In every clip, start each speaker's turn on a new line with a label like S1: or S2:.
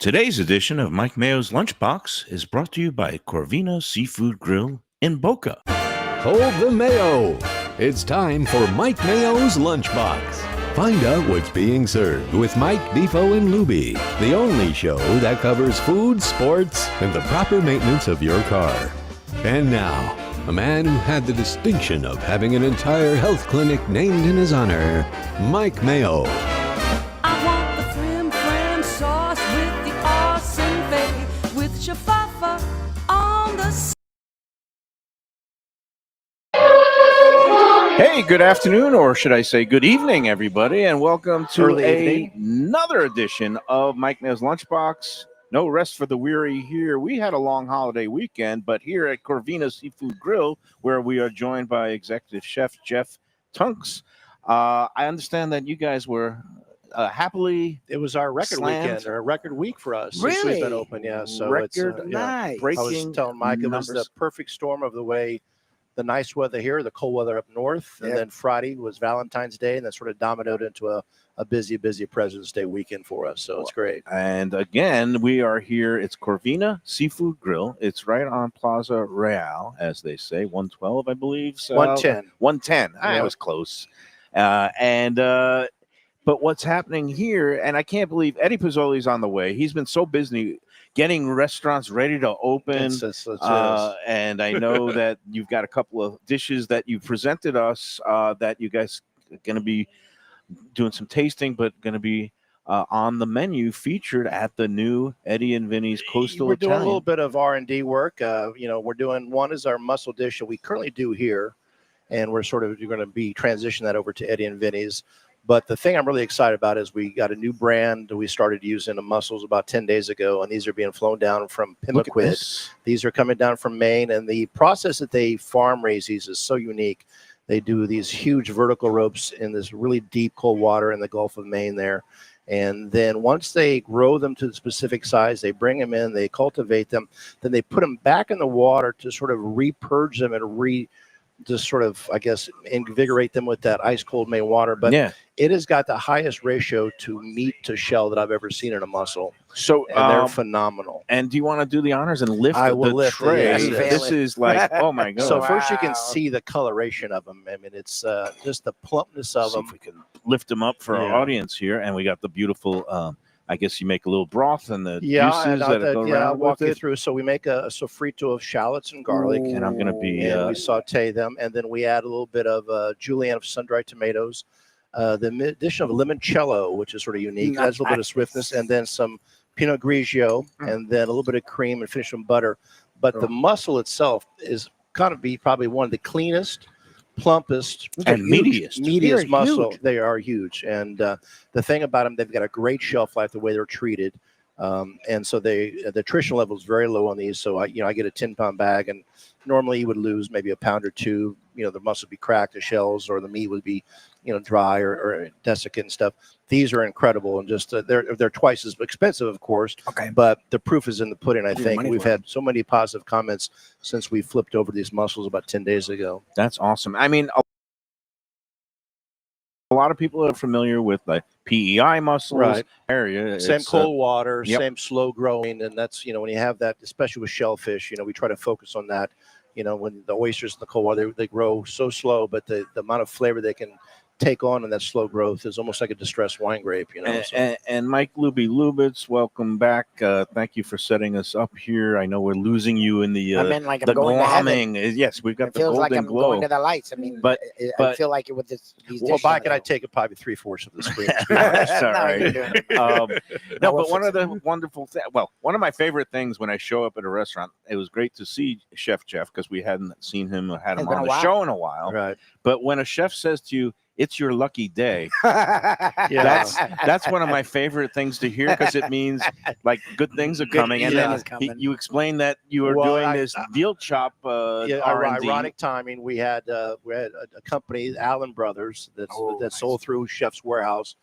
S1: Today's edition of Mike Mayo's Lunchbox is brought to you by Corvina Seafood Grill in Boca.
S2: Hold the mayo. It's time for Mike Mayo's Lunchbox. Find out what's being served with Mike, Defo, and Lubie, the only show that covers food, sports, and the proper maintenance of your car. And now, a man who had the distinction of having an entire health clinic named in his honor, Mike Mayo.
S3: I want the frim fram sauce with the awesome bay with shafafa on the
S1: Hey, good afternoon, or should I say good evening, everybody, and welcome to another edition of Mike Mayo's Lunchbox. No rest for the weary here. We had a long holiday weekend, but here at Corvina Seafood Grill, where we are joined by Executive Chef Jeff Tunks, I understand that you guys were happily.
S4: It was our record weekend, or a record week for us. Since we've been open, yeah. So
S1: record
S4: it's
S1: nice.
S4: I was telling Mike it was the perfect storm of the way, the nice weather here, the cold weather up north, and then Friday was Valentine's Day, and that sort of dominoed into a busy President's Day weekend for us. So it's great.
S1: And again, we are here. It's Corvina Seafood Grill. It's right on Plaza Real, as they say, 112, I believe. So
S4: 110.
S1: 110. I was close. But what's happening here, and I can't believe Eddie Pozzuoli's on the way. He's been so busy getting restaurants ready to open. And I know that you've got a couple of dishes that you presented us that you guys are going to be doing some tasting, but going to be on the menu, featured at the new Eddie and Vinny's Coastal
S4: We're
S1: Italian.
S4: doing a little bit of R&D work. We're doing, one is our mussel dish that we currently do here, and we're going to be transitioning that over to Eddie and Vinny's. But the thing I'm really excited about is we got a new brand that we started using the mussels about 10 days ago, and these are being flown down from Pimliquid. These are coming down from Maine, and the process that they farm raise these is so unique. They do these huge vertical ropes in this really deep cold water in the Gulf of Maine there. And then once they grow them to the specific size, they bring them in, they cultivate them, then they put them back in the water to sort of repurge them and just sort of, I guess, invigorate them with that ice cold Maine water. But it has got the highest ratio to meat to shell that I've ever seen in a mussel. So they're phenomenal.
S1: And do you want to do the honors and lift
S4: the
S1: tray?
S4: Yes.
S1: This is like, oh my God.
S4: So first you can see the coloration of them. I mean, it's just the plumpness of them.
S1: If we can lift them up for our audience here, and we got the beautiful. I guess you make a little broth and the juices that go around.
S4: I'll walk you through. So we make a sofrito of shallots and garlic,
S1: and I'm going to be.
S4: And we saute them, and then we add a little bit of julienne of sun-dried tomatoes, the addition of limoncello, which is sort of unique, adds a little bit of swiftness, and then some Pinot Grigio, and then a little bit of cream, and finish with butter. But the mussel itself is kind of probably one of the cleanest, plumpest,
S1: and meatiest
S4: mussel. They are huge, and the thing about them, they've got a great shelf life the way they're treated, and so the nutrition level is very low on these. So I get a 10-pound bag, and normally you would lose maybe a pound or two. The mussel would be cracked, the shells, or the meat would be dry or desiccant and stuff. These are incredible, and just they're twice as expensive, of course. But the proof is in the pudding. I think we've had so many positive comments since we flipped over these mussels about 10 days ago.
S1: That's awesome. I mean, a lot of people are familiar with like PEI mussels area.
S4: Same cold water, same slow growing, and that's when you have that, especially with shellfish. We try to focus on that. When the oysters in the cold water, they grow so slow, but the amount of flavor they can take on in that slow growth is almost like a distressed wine grape.
S1: And Mike Lubie Lubitz, welcome back. Thank you for setting us up here. I know we're losing you in the
S5: I'm going
S1: glomming. Yes, we've got
S5: it
S1: the
S5: feels
S1: golden
S5: like I'm
S1: glow.
S5: going to the lights. I mean,
S1: but
S5: I feel like it with these dishes.
S4: Mike and I take probably 3/4 of the screen.
S1: That's all right. No, but one of the wonderful things, one of my favorite things when I show up at a restaurant, it was great to see Chef Jeff, because we hadn't seen him, had him on the show in a while.
S4: Right.
S1: But when a chef says to you, "It's your lucky day," that's one of my favorite things to hear, because it means like good things are coming. And then you explain that you are doing this veal chop R&D.
S4: Ironic timing. We had a company, Allen Brothers, that sold through Chef's Warehouse.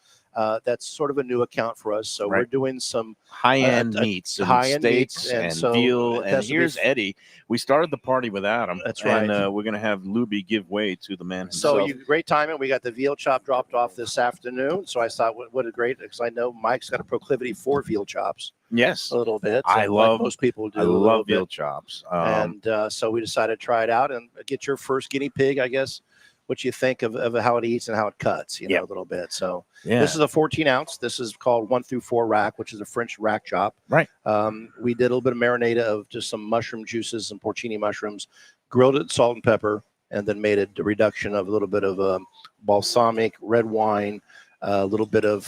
S4: That's sort of a new account for us. So we're doing some
S1: high-end meats, and
S4: high-end
S1: steaks,
S4: meats,
S1: and
S4: so
S1: veal. And
S4: that's
S1: here's Eddie. We started the party without him.
S4: That's right.
S1: And we're going to have Lubie give way to the man
S4: So
S1: himself.
S4: great timing. We got the veal chop dropped off this afternoon. So I thought, what a great, because I know Mike's got a proclivity for veal chops.
S1: Yes,
S4: A little bit.
S1: I love,
S4: most people do.
S1: I love veal chops.
S4: And so we decided to try it out and get your first guinea pig, I guess, what you think of how it eats and how it cuts, you know, a little bit. So this is a 14-ounce. This is called 1 through 4 rack, which is a French rack chop.
S1: Right.
S4: We did a little bit of marinade of just some mushroom juices, some porcini mushrooms, grilled it in salt and pepper, and then made a reduction of a little bit of balsamic, red wine, a little bit of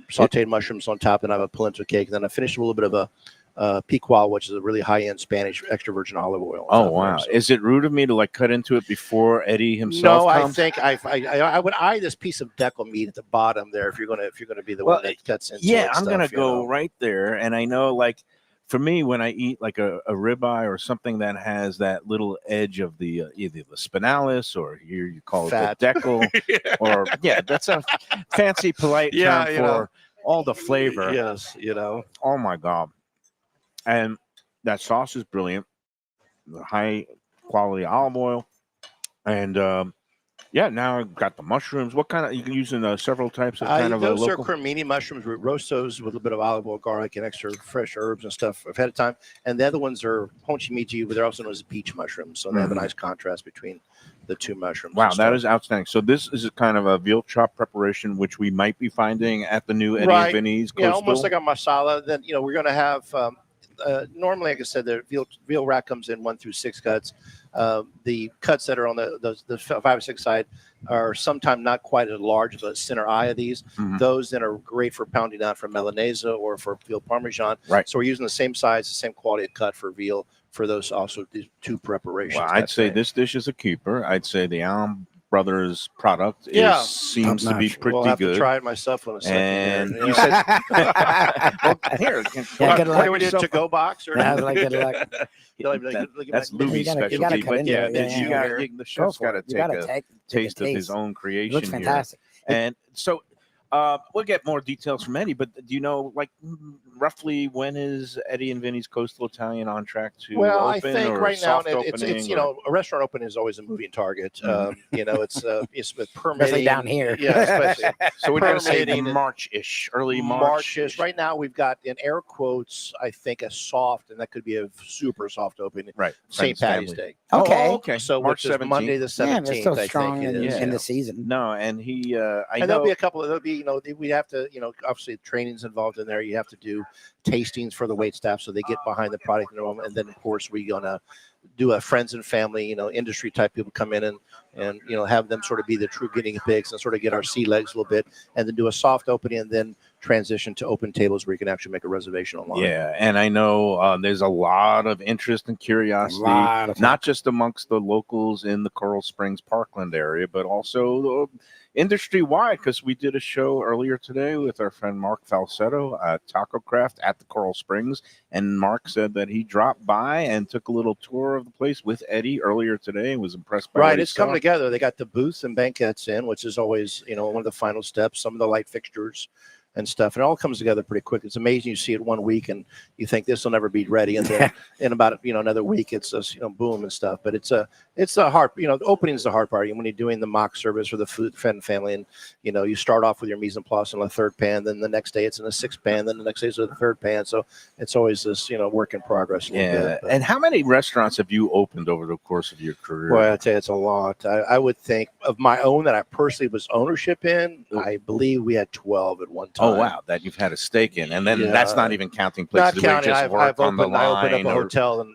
S4: sauteed mushrooms on top, and I have a polenta cake. And then I finished with a little bit of a picual, which is a really high-end Spanish extra virgin olive oil.
S1: Oh wow! So. Is it rude of me to like cut into it before Eddie himself?
S4: No,
S1: comes?
S4: I think I would eye this piece of deckle meat at the bottom there if you're gonna be the one that cuts into it.
S1: Yeah, I'm gonna go right there, and I know like for me when I eat like a ribeye or something that has that little edge of the either the spinalis or here you call
S4: Fat.
S1: it the deckle, or that's a fancy polite term for all the flavor.
S4: Yes,
S1: Oh my God. And that sauce is brilliant. The high quality olive oil. And now I've got the mushrooms. What kind of, you can use in several types of kind of
S4: those
S1: local?
S4: are cremini mushrooms. We roast those with a bit of olive oil, garlic, and extra fresh herbs and stuff ahead of time. And the other ones are honchimichi, but they're also known as peach mushrooms. So they have a nice contrast between the two mushrooms.
S1: Wow, that is outstanding. So this is a kind of a veal chop preparation, which we might be finding at the new Eddie and Vinny's Coastal.
S4: Yeah, almost like a masala. Then, we're going to have... normally, like I said, the veal rack comes in 1 through 6 cuts. The cuts that are on the 5 or 6 side are sometimes not quite as large as the center eye of these. Those then are great for pounding out for Milanese or for veal Parmesan.
S1: Right.
S4: So we're using the same size, the same quality of cut for veal for those also these two preparations.
S1: Well, I'd say this dish is a keeper. I'd say the Allen Brothers product seems to be pretty
S4: I'll have
S1: good.
S4: to try it myself in a second.
S1: And
S4: here.
S1: you said, here,
S5: good luck.
S4: What do we do, to-go box? Or
S5: Good luck.
S1: That's Lubie's specialty.
S5: But
S1: but the chef's got to take a taste of his own creation.
S5: It looks fantastic.
S1: Here. And so we'll get more details from Eddie, but do you know, like, roughly when is Eddie and Vinny's Coastal Italian on track to open?
S4: I think
S1: or
S4: right now
S1: it's
S4: a restaurant opening is always a moving target. It's with permitting.
S5: Especially down here.
S4: Yeah, especially.
S1: So we're going to say
S4: permitting
S1: March-ish, early March.
S4: March-ish. Right now we've got, in air quotes, I think a soft, and that could be a super soft opening.
S1: Right.
S4: St. Patty's Day.
S5: Okay.
S1: Okay.
S4: So
S1: March
S4: which is
S1: 17th.
S4: Monday the 17th.
S5: Yeah, they're still
S4: I
S5: strong
S4: think it is.
S5: in the season.
S1: No, and he, I know.
S4: There'll be a couple. There'll be, we have to, obviously training's involved in there. You have to do tastings for the wait staff so they get behind the product in the moment. And then, of course, we're gonna do a friends and family, industry type people come in and have them sort of be the true guinea pigs and sort of get our sea legs a little bit, and then do a soft opening and then transition to open tables where you can actually make a reservation online.
S1: Yeah, and I know there's a lot of interest and curiosity, not just amongst the locals in the Coral Springs Parkland area, but also industry-wide, because we did a show earlier today with our friend Mark Falsetto at Taco Craft at the Coral Springs, and Mark said that he dropped by and took a little tour of the place with Eddie earlier today and was impressed by what he
S4: it's
S1: saw.
S4: coming together. They got the booths and banquettes in, which is always, one of the final steps, some of the light fixtures and stuff. And it all comes together pretty quick. It's amazing. You see it one week and you think this will never be ready. And then in about, another week, it's just, boom and stuff. But it's a hard, the opening is the hard part. When you're doing the mock service for the food and family, and, you start off with your mise en place in a 3rd pan, then the next day it's in a 6th pan, then the next day it's in a 3rd pan. So it's always this, work in progress.
S1: Yeah. And how many restaurants have you opened over the course of your career?
S4: Well, I'd say it's a lot. I would think of my own that I personally was ownership in. I believe we had 12 at one time.
S1: Oh, wow. That you've had a stake in. And then that's not even counting places
S4: not
S1: where
S4: counting.
S1: you just work on the line.
S4: I opened up a hotel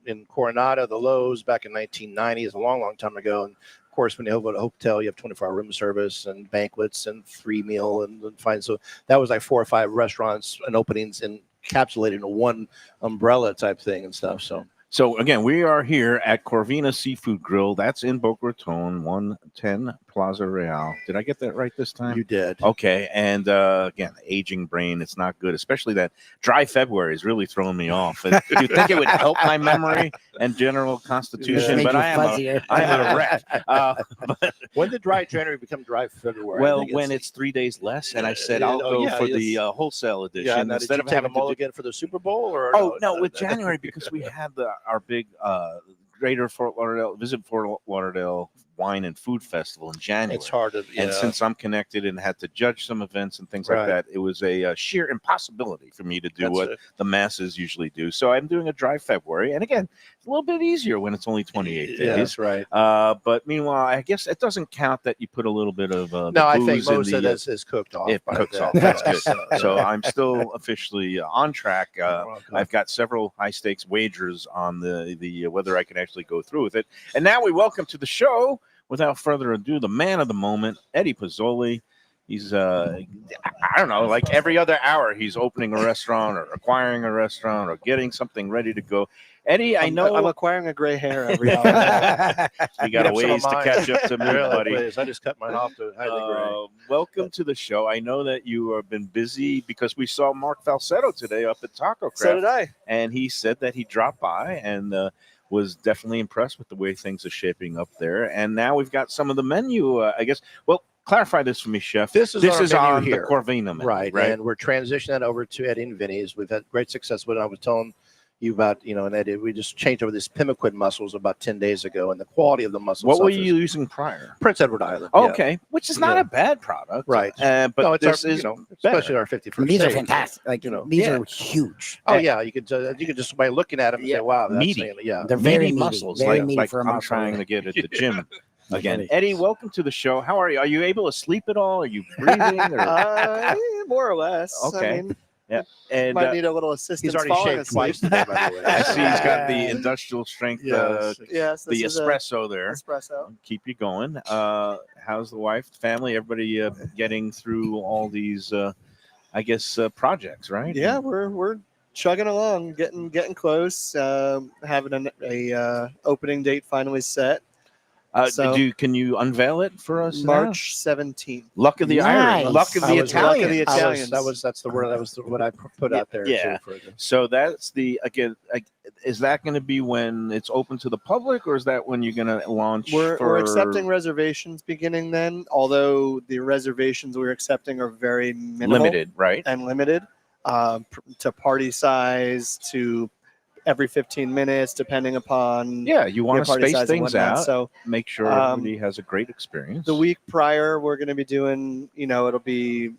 S4: in Coronado, the Lowe's, back in 1990. It's a long, long time ago. And of course, when you open a hotel, you have 24-hour room service and banquets and 3 meal and fine. So that was like 4 or 5 restaurants and openings encapsulated in one umbrella type thing and stuff. So
S1: again, we are here at Corvina Seafood Grill. That's in Boca Raton, 110 Plaza Real. Did I get that right this time?
S4: You did.
S1: Okay, and again, aging brain, it's not good, especially that dry February is really throwing me off. You'd think it would help my memory and general constitution,
S5: Make
S1: but
S5: you
S1: I am
S5: fuzzier.
S1: a wreck.
S4: When did dry January become dry February?
S1: Well, when it's 3 days less, and I said I'll go for the wholesale edition
S4: now, did
S1: instead
S4: you
S1: of
S4: take
S1: having
S4: a
S1: to do.
S4: mulligan for the Super Bowl, or
S1: No, with January because we had our big Greater Fort Lauderdale Fort Lauderdale Wine and Food Festival in January.
S4: It's hard to,
S1: and since I'm connected and had to judge some events and things like that, it was a sheer impossibility for me to do the masses usually do. So I'm doing a dry February, and again, it's a little bit easier when it's only 28 days.
S4: Yeah, that's right.
S1: But meanwhile, I guess it doesn't count that you put a little bit of
S4: no. I think most of this is cooked off.
S1: It cooks off. That's good. So I'm still officially on track. I've got several high stakes wagers on the whether I can actually go through with it. And now we welcome to the show, without further ado, the man of the moment, Eddie Pozzuoli. He's, I don't know, like every other hour, he's opening a restaurant or acquiring a restaurant or getting something ready to go. Eddie, I know
S6: I'm acquiring a gray hair every hour.
S1: You got a ways to catch up to me, buddy.
S4: Please. I just cut mine off to highly gray.
S1: Welcome to the show. I know that you have been busy because we saw Mark Falsetto today up at Taco Craft.
S6: So did I.
S1: And he said that he dropped by and was definitely impressed with the way things are shaping up there. And now we've got some of the menu, I guess. Well, clarify this for me, Chef.
S4: This is
S1: on
S4: here.
S1: The Corvina menu,
S4: right? And we're transitioning that over to Eddie and Vinny's. We've had great success with it. I was telling you about, and Eddie, we just changed over this pimmiquid mussels about 10 days ago, and the quality of the mussels.
S1: What were you using prior?
S4: Prince Edward Island.
S1: Okay, which is not a bad product,
S4: right?
S1: But
S4: no, it's
S1: this
S4: our,
S1: is
S4: especially our 51st.
S5: These are
S4: state.
S5: fantastic. Like these are huge.
S4: Oh yeah, you could just by looking at them, say, wow, that's
S1: meaty.
S5: They're very meaty,
S1: muscles,
S5: very
S1: like
S5: meaty for a
S1: I'm
S5: muscle.
S1: trying to get at the gym. Again, Eddie, welcome to the show. How are you? Are you able to sleep at all? Are you breathing? Or?
S6: More or less.
S1: Okay.
S6: I mean,
S1: yeah. And
S6: might need a little assistance.
S4: He's already shaved twice today, by the way.
S1: I see he's got the industrial strength,
S6: yes,
S1: the espresso there.
S6: Espresso.
S1: Keep you going. How's the wife, the family, everybody getting through all these, I guess, projects, right?
S6: Yeah, we're chugging along, getting close. Having a opening date finally set.
S1: Can you unveil it for us?
S6: March 17th.
S1: Luck of the Irish, luck of the Italians.
S6: Luck of the Italians.
S4: That's the word. That was what I put out there.
S1: Yeah. So that's is that going to be when it's open to the public, or is that when you're going to launch?
S6: We're accepting reservations beginning then, although the reservations we're accepting are very minimal,
S1: limited, right?
S6: And limited to party size, to every 15 minutes, depending upon
S1: you want to space things out,
S6: so
S1: make sure everybody has a great experience.
S6: The week prior, we're going to be doing, it'll be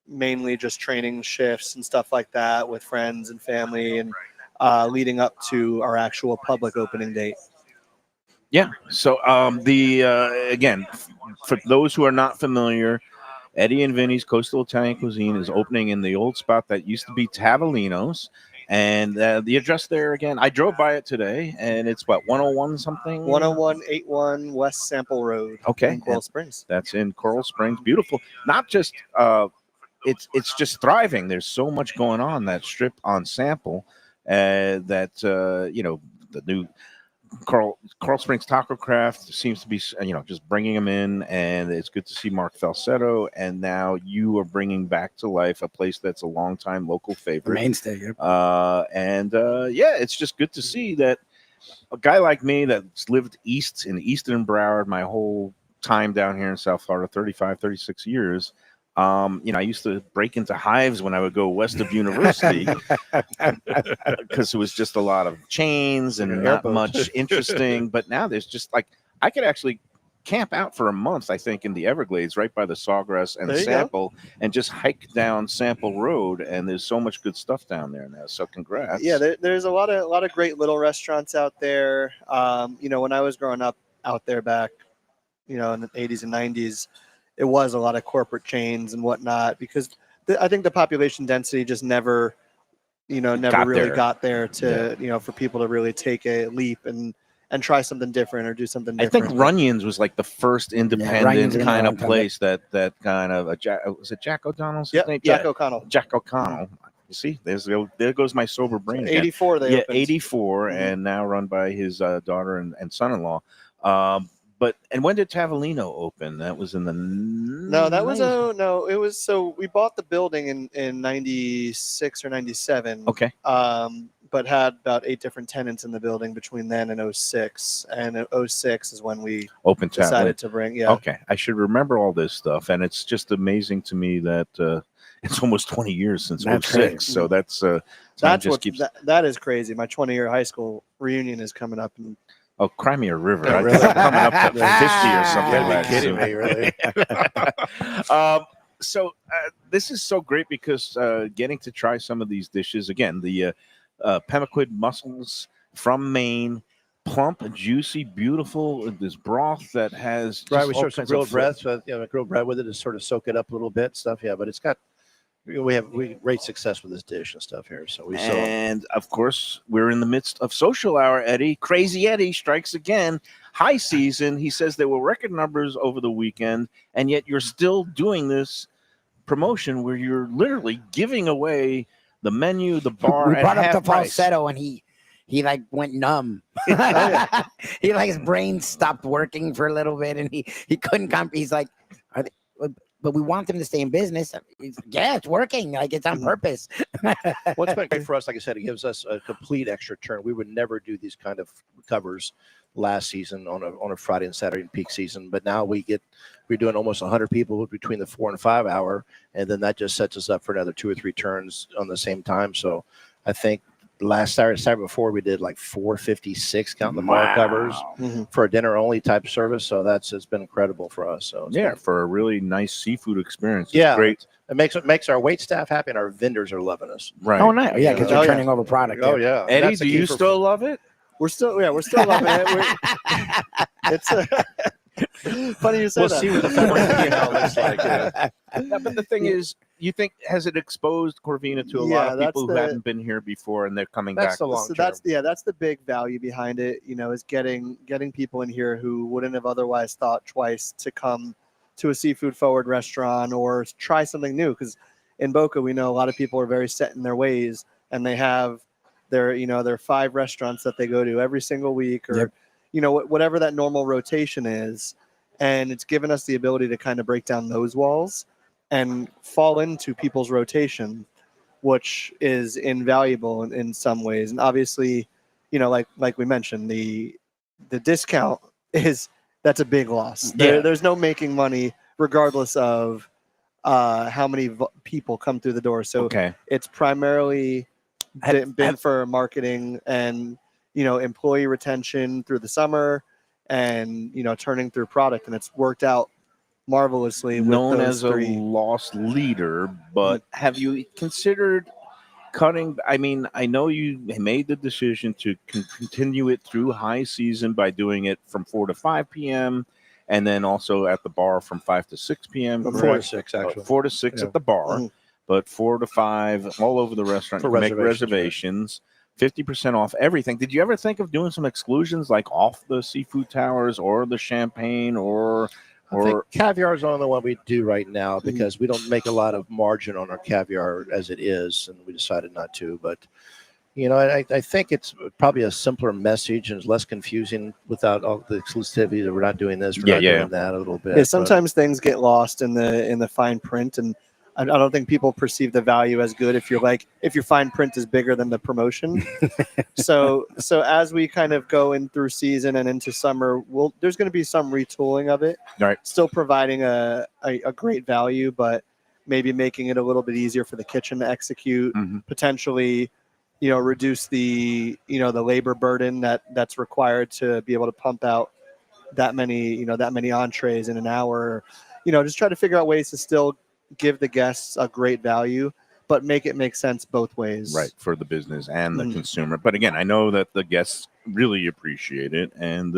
S6: mainly just training shifts and stuff like that with friends and family, and leading up to our actual public opening date.
S1: Yeah. So again, for those who are not familiar, Eddie and Vinny's Coastal Italian Cuisine is opening in the old spot that used to be Tavolino's. And the address there again, I drove by it today, and it's 101 something?
S6: 10181 West Sample Road.
S1: Okay.
S6: In Coral Springs.
S1: That's in Coral Springs. Beautiful. Not just, it's just thriving. There's so much going on that strip on Sample that, the new Coral Springs Taco Craft seems to be, just bringing them in, and it's good to see Mark Falsetto. And now you are bringing back to life a place that's a longtime local favorite,
S5: mainstay. Yep.
S1: It's just good to see that a guy like me that's lived in Easton and Broward my whole time down here in South Florida, 36 years. I used to break into hives when I would go west of University because it was just a lot of chains and not much interesting. But now there's just I could actually camp out for a month, I think, in the Everglades right by the Sawgrass and Sample and just hike down Sample Road. And there's so much good stuff down there now. So congrats.
S6: Yeah, there's a lot of great little restaurants out there. When I was growing up out there back, in the 80s and 90s, it was a lot of corporate chains and whatnot, because I think the population density just never got there to, for people to really take a leap and try something different or do something different.
S1: I think Runyon's was like the first independent kind of place that kind of was it Jack O'Donnell's name?
S6: Jack O'Connell.
S1: Jack O'Connell. You see, there goes my sober brain.
S6: 84 they opened.
S1: 84, and now run by his daughter and son-in-law. But and when did Tavolino open? That was in the
S6: it was so we bought the building in 96 or 97.
S1: Okay.
S6: But had about 8 different tenants in the building between then and 06. And 06 is when we decided to bring. Yeah.
S1: Okay, I should remember all this stuff, and it's just amazing to me that it's almost 20 years since 06. So that
S6: is crazy. My 20-year high school reunion is coming up in.
S1: Oh, Crimea River.
S4: Yeah,
S1: I
S4: really?
S1: think I'm coming up to 50 or something.
S4: You're kidding me, really?
S1: So this is so great because getting to try some of these dishes, again, the pemmican mussels from Maine, plump, juicy, beautiful. This broth that has
S4: Right, we serve some grilled bread, so grilled bread with it to sort of soak it up a little bit, stuff. Yeah, but it's got we have great success with this dish and stuff here. So
S1: and of course we're in the midst of social hour. Eddie, Crazy Eddie strikes again. High season. He says there were record numbers over the weekend, and yet you're still doing this promotion where you're literally giving away the menu, the bar.
S5: We brought up the
S1: price.
S5: falsetto, and he like went numb. He like his brain stopped working for a little bit, and he couldn't come. He's like, but we want them to stay in business. Yeah, it's working. Like it's on purpose.
S4: What's been great for us, like I said, it gives us a complete extra turn. We would never do these kind of covers last season on a Friday and Saturday in peak season, but now we're doing almost 100 people between the 4 and 5 hour, and then that just sets us up for another 2 or 3 turns on the same time. So I think last Saturday before we did like 456 counting the bar covers for a dinner only type service. So it's been incredible for us. So
S1: for a really nice seafood experience.
S4: It's
S1: great.
S4: It makes our wait staff happy, and our vendors are loving us.
S1: Right.
S5: Oh, nice. Yeah, because you're turning over product.
S4: Oh yeah.
S1: Eddie, do you still love it?
S6: We're still loving it. It's funny you say
S4: We'll
S6: that.
S4: see what the P&L looks like.
S1: Yeah, but the thing is, you think has it exposed Corvina to a lot of people who haven't been here before, and they're coming back?
S4: That's the long term.
S6: That's the big value behind it. Is getting people in here who wouldn't have otherwise thought twice to come to a seafood forward restaurant or try something new. Because in Boca, we know a lot of people are very set in their ways, and they have their 5 restaurants that they go to every single week, or whatever that normal rotation is. And it's given us the ability to kind of break down those walls and fall into people's rotation, which is invaluable in some ways. And obviously, like we mentioned, the discount that's a big loss. There's no making money regardless of how many people come through the door. So it's primarily been for marketing and employee retention through the summer, and turning through product, and it's worked out marvelously.
S1: Known as a lost leader, but have you considered cutting? I mean, I know you made the decision to continue it through high season by doing it from 4 to 5 p.m. and then also at the bar from 5 to 6 p.m.
S4: 4 to 6 actually.
S1: 4 to 6 at the bar, but 4 to 5 all over the restaurant.
S4: For
S1: make reservations. 50% off everything. Did you ever think of doing some exclusions like off the seafood towers or the champagne or
S4: I think caviar is only the one we do right now because we don't make a lot of margin on our caviar as it is, and we decided not to. But I think it's probably a simpler message and it's less confusing without all the exclusivity that we're not doing this, we're not doing that a little bit.
S6: Yeah, sometimes things get lost in the fine print, and I don't think people perceive the value as good if your fine print is bigger than the promotion. so as we kind of go in through season and into summer, there's going to be some retooling of it.
S1: Right.
S6: Still providing a great value, but maybe making it a little bit easier for the kitchen to execute. Potentially, reduce the the labor burden that's required to be able to pump out that many entrees in an hour. Just try to figure out ways to still give the guests a great value, but make it make sense both ways.
S1: Right, for the business and the consumer. But again, I know that the guests really appreciate it, and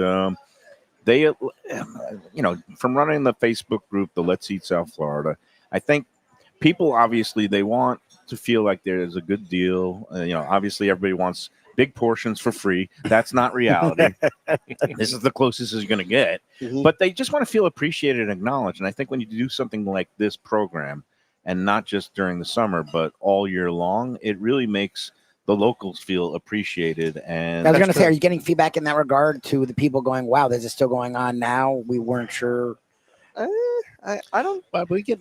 S1: they, from running the Facebook group, the Let's Eat South Florida, I think people obviously they want to feel like there's a good deal. Obviously everybody wants big portions for free. That's not reality. This is the closest you're going to get. But they just want to feel appreciated and acknowledged. And I think when you do something like this program, and not just during the summer, but all year long, it really makes the locals feel appreciated. And
S5: I was going to say, are you getting feedback in that regard to the people going, wow, this is still going on now? We weren't sure.
S6: I don't.
S4: But we get,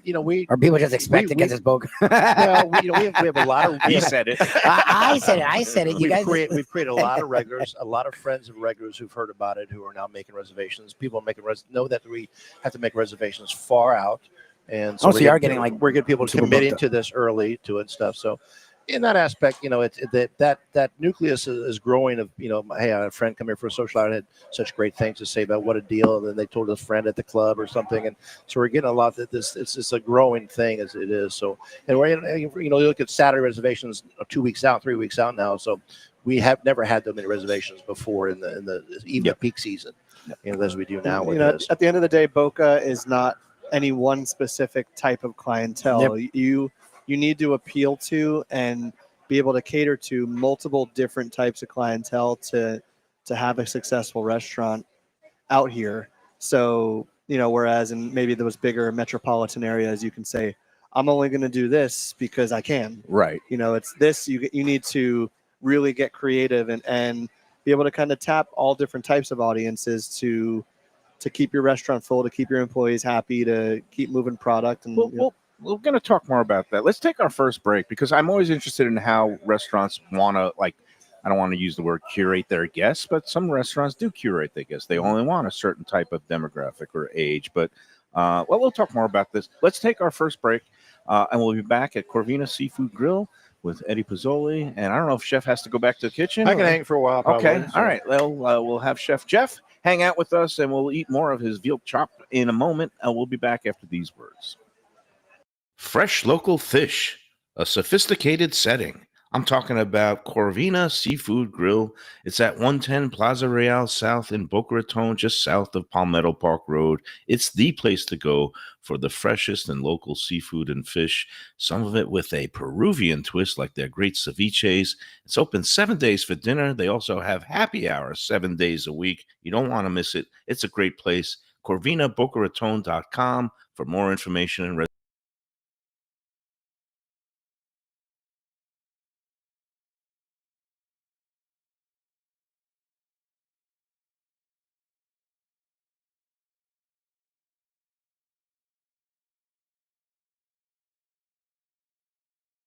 S5: Or people just expect it because it's Boca.
S4: well, we have a lot of.
S1: he said it.
S5: I said it. You guys.
S4: We've created a lot of regulars, a lot of friends of regulars who've heard about it, who are now making reservations. People know that we have to make reservations far out, and so,
S5: you are getting like
S4: we're getting people
S5: super
S4: committing
S5: booked
S4: to this early to it and stuff. So, in that aspect, it's that nucleus is growing. Of hey, I had a friend come here for a social hour and had such great things to say about what a deal, and then they told a friend at the club or something, and so we're getting a lot that this it's a growing thing as it is. So, and we're you look at Saturday reservations 2 weeks out, 3 weeks out now. So we have never had that many reservations before in the even peak season, as we do now.
S6: At the end of the day, Boca is not any one specific type of clientele. Yep. You need to appeal to and be able to cater to multiple different types of clientele to have a successful restaurant out here. So, whereas in maybe those bigger metropolitan areas, you can say, I'm only going to do this because I can.
S1: Right.
S6: It's this, you need to really get creative and be able to kind of tap all different types of audiences to keep your restaurant full, to keep your employees happy, to keep moving product. And
S1: we're going to talk more about that. Let's take our first break because I'm always interested in how restaurants want to, I don't want to use the word curate their guests, but some restaurants do curate their guests. They only want a certain type of demographic or age. But, we'll talk more about this. Let's take our first break, and we'll be back at Corvina Seafood Grill with Eddie Pozzuoli. And I don't know if Chef has to go back to the kitchen.
S4: I can hang for a while. Probably,
S1: okay. So. All right. Well, we'll have Chef Jeff hang out with us, and we'll eat more of his veal chop in a moment. And we'll be back after these words. Fresh local fish, a sophisticated setting. I'm talking about Corvina Seafood Grill. It's at 110 Plaza Real South in Boca Raton, just south of Palmetto Park Road. It's the place to go for the freshest and local seafood and fish, some of it with a Peruvian twist like their great ceviches. It's open 7 days for dinner. They also have happy hour 7 days a week. You don't want to miss it. It's a great place. CorvinaBocaRaton.com for more information and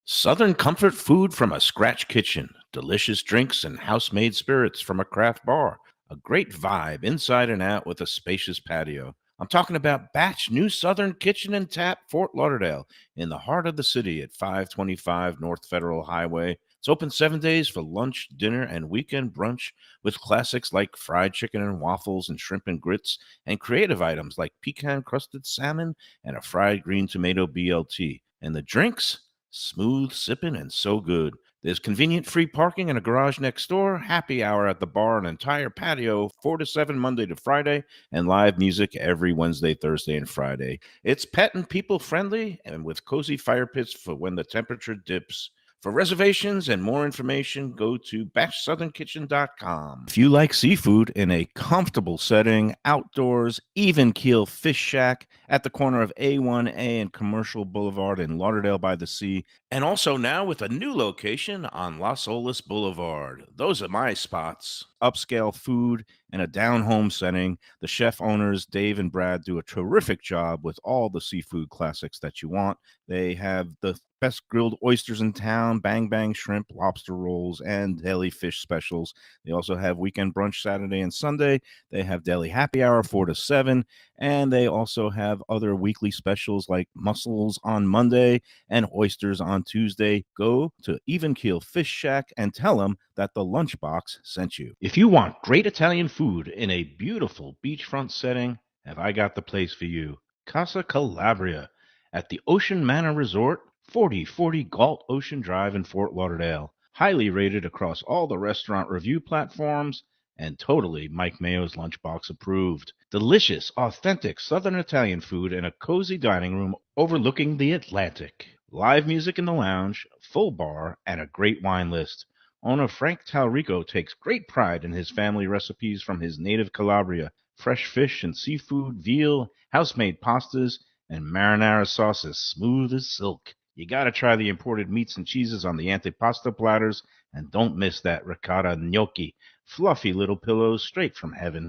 S1: Southern comfort food from a scratch kitchen, delicious drinks and house-made spirits from a craft bar, a great vibe inside and out with a spacious patio. I'm talking about Batch New Southern Kitchen and Tap, Fort Lauderdale, in the heart of the city at 525 North Federal Highway. It's open 7 days for lunch, dinner, and weekend brunch with classics like fried chicken and waffles and shrimp and grits, and creative items like pecan-crusted salmon and a fried green tomato BLT. And the drinks? Smooth sipping and so good. There's convenient free parking and a garage next door, happy hour at the bar, an entire patio, 4 to 7 Monday to Friday, and live music every Wednesday, Thursday, and Friday. It's pet and people friendly and with cozy fire pits for when the temperature dips. For reservations and more information, go to batchsouthernkitchen.com. If you like seafood in a comfortable setting, outdoors, even keel fish shack at the corner of A1A and Commercial Boulevard in Lauderdale by the Sea, and also now with a new location on Las Olas Boulevard. Those are my spots. Upscale food and a down-home setting. The chef owners, Dave and Brad, do a terrific job with all the seafood classics that you want. They have the best grilled oysters in town, bang bang shrimp, lobster rolls, and deli fish specials. They also have weekend brunch Saturday and Sunday. They have deli happy hour 4 to 7, and they also have other weekly specials like mussels on Monday and oysters on Tuesday. Go to Even Keel Fish Shack and tell them that the Lunchbox sent you. If you want great Italian food in a beautiful beachfront setting, have I got the place for you. Casa Calabria at the Ocean Manor Resort, 4040 Galt Ocean Drive in Fort Lauderdale. Highly rated across all the restaurant review platforms and totally Mike Mayo's Lunchbox approved. Delicious, authentic Southern Italian food in a cozy dining room overlooking the Atlantic. Live music in the lounge, full bar, and a great wine list. Owner Frank Talrico takes great pride in his family recipes from his native Calabria. Fresh fish and seafood, veal, house-made pastas, and marinara sauce as smooth as silk.
S7: You got to try the imported meats and cheeses on the antipasto platters, and don't miss that ricotta gnocchi, fluffy little pillows straight from heaven.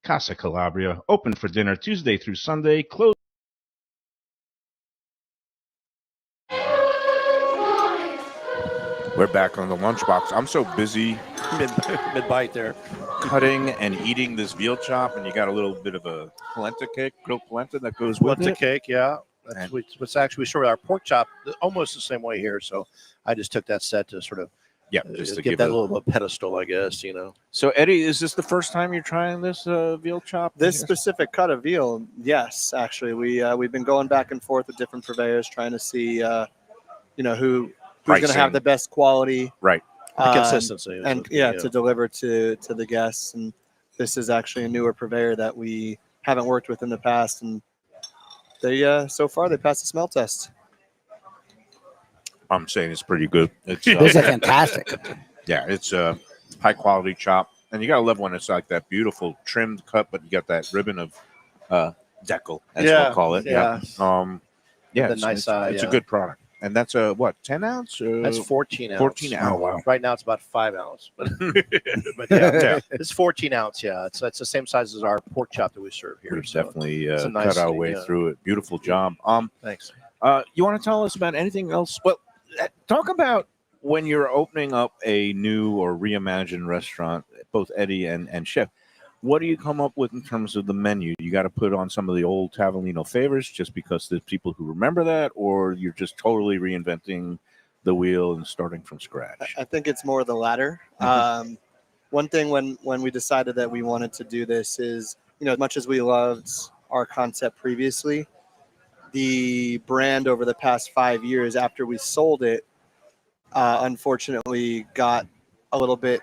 S7: Casa Calabria, open for dinner Tuesday through Sunday, closed.
S1: We're back on the lunchbox. I'm so busy
S4: Mid-bite there.
S1: cutting and eating this veal chop, and you got a little bit of a polenta cake, grilled polenta that goes with
S4: Polenta
S1: it.
S4: cake, yeah. That's what's actually we sort of our pork chop almost the same way here. So I just took that set to sort of
S1: just to
S4: give that a little pedestal, I guess.
S1: So Eddie, is this the first time you're trying this veal chop?
S6: This specific cut of veal, yes, actually, we've been going back and forth with different purveyors trying to see, who's going to have the best quality,
S1: right?
S4: Consistency,
S6: and to deliver to the guests. And this is actually a newer purveyor that we haven't worked with in the past, and they so far they passed the smell test.
S1: I'm saying it's pretty good. It's
S5: Those are fantastic.
S1: Yeah, it's a high quality chop, and you gotta love when it's like that beautiful trimmed cut, but you got that ribbon of decal, as we'll call it.
S4: Yeah.
S1: It's
S4: nice
S1: it's,
S4: side,
S1: it's a good product, and that's a 10 ounce?
S4: That's 14 ounce.
S1: 14 ounce.
S4: Oh, wow. Right now it's about 5 ounce, but it's 14 ounce. Yeah, it's the same size as our pork chop that we serve here.
S1: We've
S4: so
S1: definitely
S4: it's a nice
S1: cut our
S4: thing,
S1: way through it. Beautiful job.
S4: Thanks.
S1: You want to tell us about anything else? Well, talk about when you're opening up a new or reimagined restaurant, both Eddie and Chef. What do you come up with in terms of the menu? You got to put on some of the old Tavolino favors just because there's people who remember that, or you're just totally reinventing the wheel and starting from scratch?
S6: I think it's more the latter. One thing when we decided that we wanted to do this is, as much as we loved our concept previously, the brand over the past 5 years after we sold it, unfortunately got a little bit,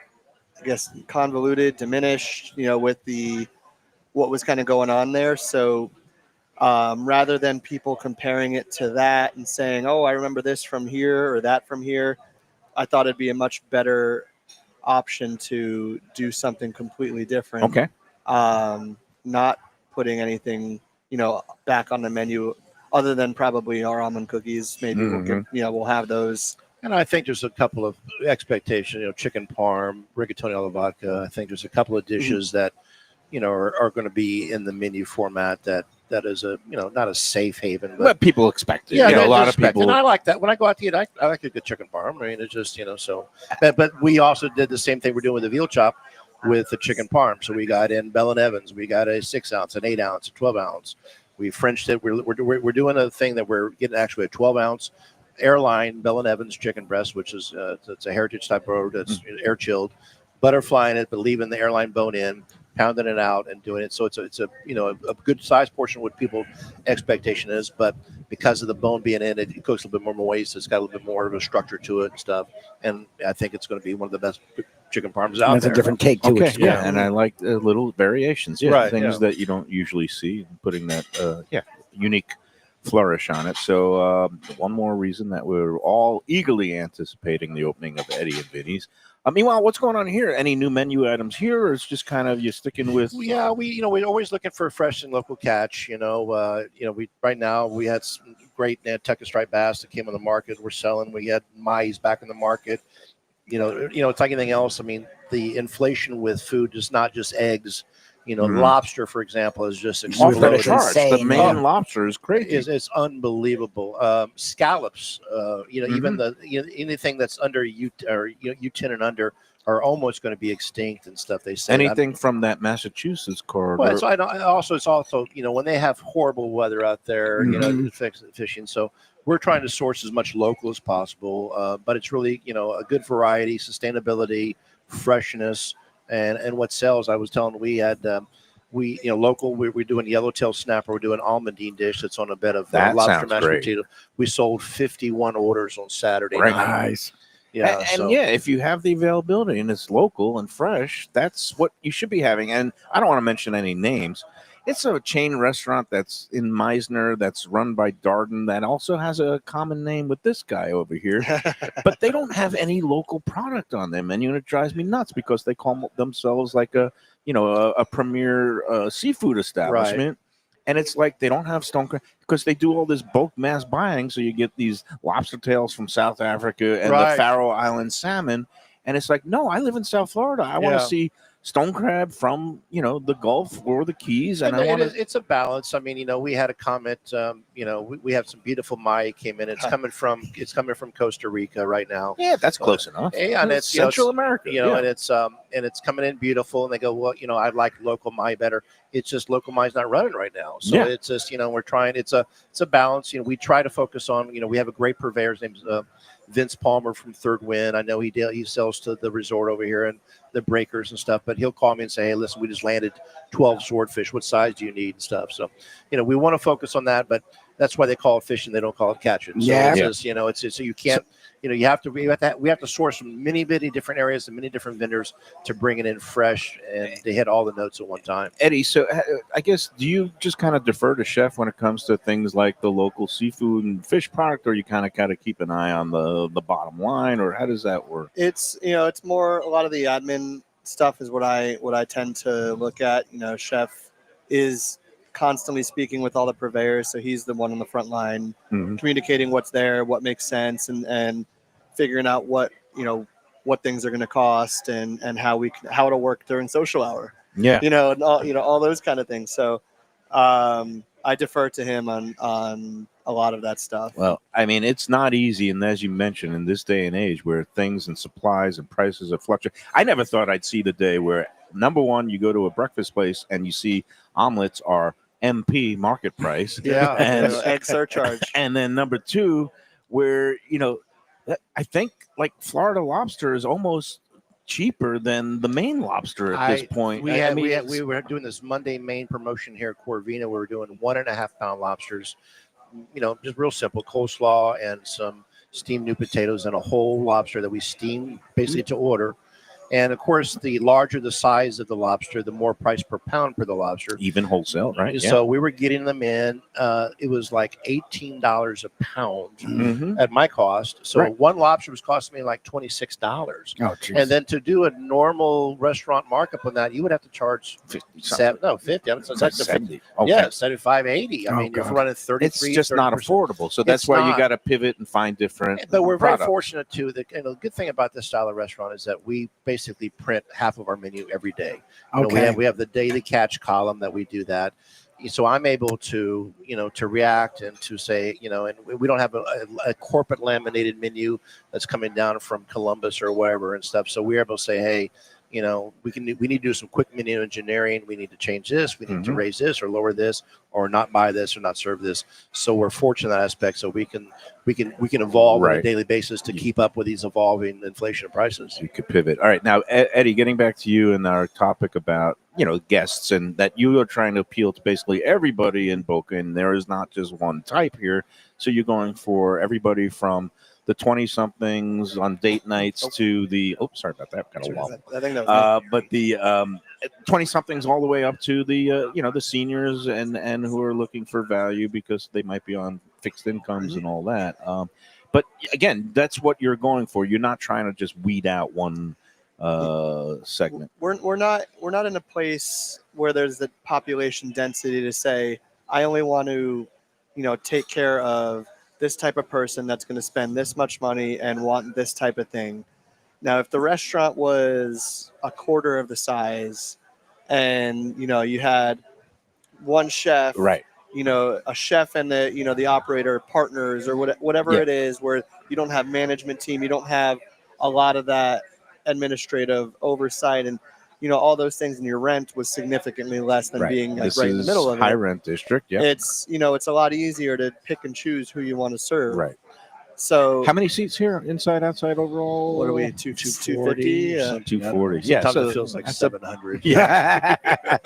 S6: I guess, convoluted, diminished, with what was kind of going on there. So rather than people comparing it to that and saying, oh, I remember this from here or that from here, I thought it'd be a much better option to do something completely different.
S1: Okay.
S6: Not putting anything, back on the menu other than probably our almond cookies. Maybe we'll have those.
S4: And I think there's a couple of expectations, chicken parm, rigatoni alla vodka. I think there's a couple of dishes that, are going to be in the menu format that is not a safe haven. But
S1: people expect it.
S4: Yeah,
S1: a lot of people.
S4: And I like that. When I go out to eat, I like a good chicken parm. I mean, it's just, so. But we also did the same thing we're doing with the veal chop with the chicken parm. So we got in Bell & Evans. We got a 6 ounce, an 8 ounce, a 12 ounce. We Frenched it. We're doing a thing that we're getting actually a 12 ounce airline Bell & Evans chicken breast, which is it's a heritage type road that's air chilled, butterflying it, but leaving the airline bone in, pounding it out and doing it. So it's a good size portion of what people's expectation is, but because of the bone being in it, it cooks a little bit more moist. It's got a little bit more of a structure to it and stuff. And I think it's going to be one of the best chicken parms out
S5: That's
S4: there.
S5: a different take too.
S1: Okay, and I like the little variations. Things that you don't usually see, putting that unique flourish on it. So one more reason that we're all eagerly anticipating the opening of Eddie and Vinny's. Meanwhile, what's going on here? Any new menu items here, or it's just kind of you sticking with?
S4: Yeah, we're always looking for a fresh and local catch. We right now we had some great Nantucket striped bass that came on the market. We're selling. We had mais back in the market. It's like anything else. I mean, the inflation with food is not just eggs. Lobster, for example, is just exploding.
S1: The Maine lobster is crazy.
S4: It's unbelievable. Scallops, even anything that's under U10 and under are almost going to be extinct and stuff. They say
S1: anything from that Massachusetts corridor.
S4: Well, it's also when they have horrible weather out there, it affects fishing. So we're trying to source as much local as possible, but it's really a good variety, sustainability, freshness. And what sells, I was telling we had local. We're doing yellowtail snapper. We're doing almondine dish that's on a bed of lobster mashed potato. We sold 51 orders on Saturday night.
S1: Nice.
S4: Yeah,
S1: if you have the availability and it's local and fresh, that's what you should be having. And I don't want to mention any names. It's a chain restaurant that's in Meisner that's run by Darden that also has a common name with this guy over here. But they don't have any local product on their menu, and it drives me nuts because they call themselves like a premier seafood establishment. And it's like they don't have stone crab because they do all this bulk mass buying. So you get these lobster tails from South Africa and the Faroe Island salmon. And it's like, no, I live in South Florida. I want to see stone crab from, the Gulf or the Keys. And
S4: it's a balance. I mean, we had a comment, we have some beautiful Mayo came in. It's coming from Costa Rica right now.
S1: Yeah, that's close enough.
S4: Yeah, and it's
S1: Central America.
S4: And it's coming in beautiful. And they go, well, I like local Mayo better. It's just local Mayo's not running right now. So it's just, we're trying, it's a balance. We try to focus on, we have a great purveyor. His name's Vince Palmer from Third Wind. I know he sells to the resort over here and the breakers and stuff, but he'll call me and say, hey, listen, we just landed 12 swordfish. What size do you need and stuff? So, we want to focus on that, but that's why they call it fishing. They don't call it catching. So it's just, so you can't, we have to source from many different areas and many different vendors to bring it in fresh and to hit all the notes at one time.
S1: Eddie, so I guess, do you just kind of defer to chef when it comes to things like the local seafood and fish product, or you kind of keep an eye on the bottom line, or how does that work?
S6: It's, it's more, a lot of the admin stuff is what I tend to look at. Chef is constantly speaking with all the purveyors, so he's the one on the front line, communicating what's there, what makes sense, and figuring out what things are going to cost and how it'll work during social hour. And all those kind of things. So I defer to him on a lot of that stuff.
S1: Well, I mean, it's not easy, and as you mentioned, in this day and age where things and supplies and prices are fluctuating, I never thought I'd see the day where, number one, you go to a breakfast place and you see omelets are MP market price.
S6: And egg surcharge.
S1: And then number two, where, I think like Florida lobster is almost cheaper than the Maine lobster at this point.
S4: We were doing this Monday Maine promotion here at Corvina. We were doing 1.5 pound lobsters, just real simple coleslaw and some steamed new potatoes and a whole lobster that we steam basically to order. And of course, the larger the size of the lobster, the more price per pound for the lobster.
S1: Even wholesale, right?
S4: So we were getting them in. It was like $18 a pound at my cost. So one lobster was costing me like $26.
S5: Oh, geez.
S4: And then to do a normal restaurant markup on that, you would have to charge 50. I would say
S1: 70.
S4: Yeah, 75, 80. I mean, you're running 33.
S1: It's just not affordable. So that's why you got to pivot and find different.
S4: But we're
S1: products.
S4: very fortunate too. The good thing about this style of restaurant is that we basically print half of our menu every day. We have the daily catch column that we do that. So I'm able to, to react and to say, and we don't have a corporate laminated menu that's coming down from Columbus or wherever and stuff. So we're able to say, hey, we need to do some quick menu engineering. We need to change this. We need to raise this or lower this or not buy this or not serve this. So we're fortunate in that aspect. So we can evolve on a daily basis to keep up with these evolving inflation prices.
S1: You could pivot. All right. Now, Eddie, getting back to you and our topic about, guests and that you are trying to appeal to basically everybody in Boca, and there is not just one type here. So you're going for everybody from the 20-somethings on date nights to the sorry about that. Kind of long.
S6: I think that was
S1: but the 20-somethings all the way up to the the seniors and who are looking for value because they might be on fixed incomes and all that. But again, that's what you're going for. You're not trying to just weed out one segment.
S6: We're not in a place where there's the population density to say I only want to take care of this type of person that's going to spend this much money and want this type of thing. Now, if the restaurant was a quarter of the size and, you had one chef,
S1: right,
S6: a chef and the operator partners or whatever it is, where you don't have management team, you don't have a lot of that administrative oversight and, all those things, and your rent was significantly less than being like right in the middle of it.
S1: High rent district. Yeah.
S6: It's, it's a lot easier to pick and choose who you want to serve.
S1: Right.
S6: So
S1: how many seats here, inside, outside, overall?
S6: What are we, 250?
S1: 240.
S4: Yeah, so
S1: it
S4: feels like 700.
S1: Yeah,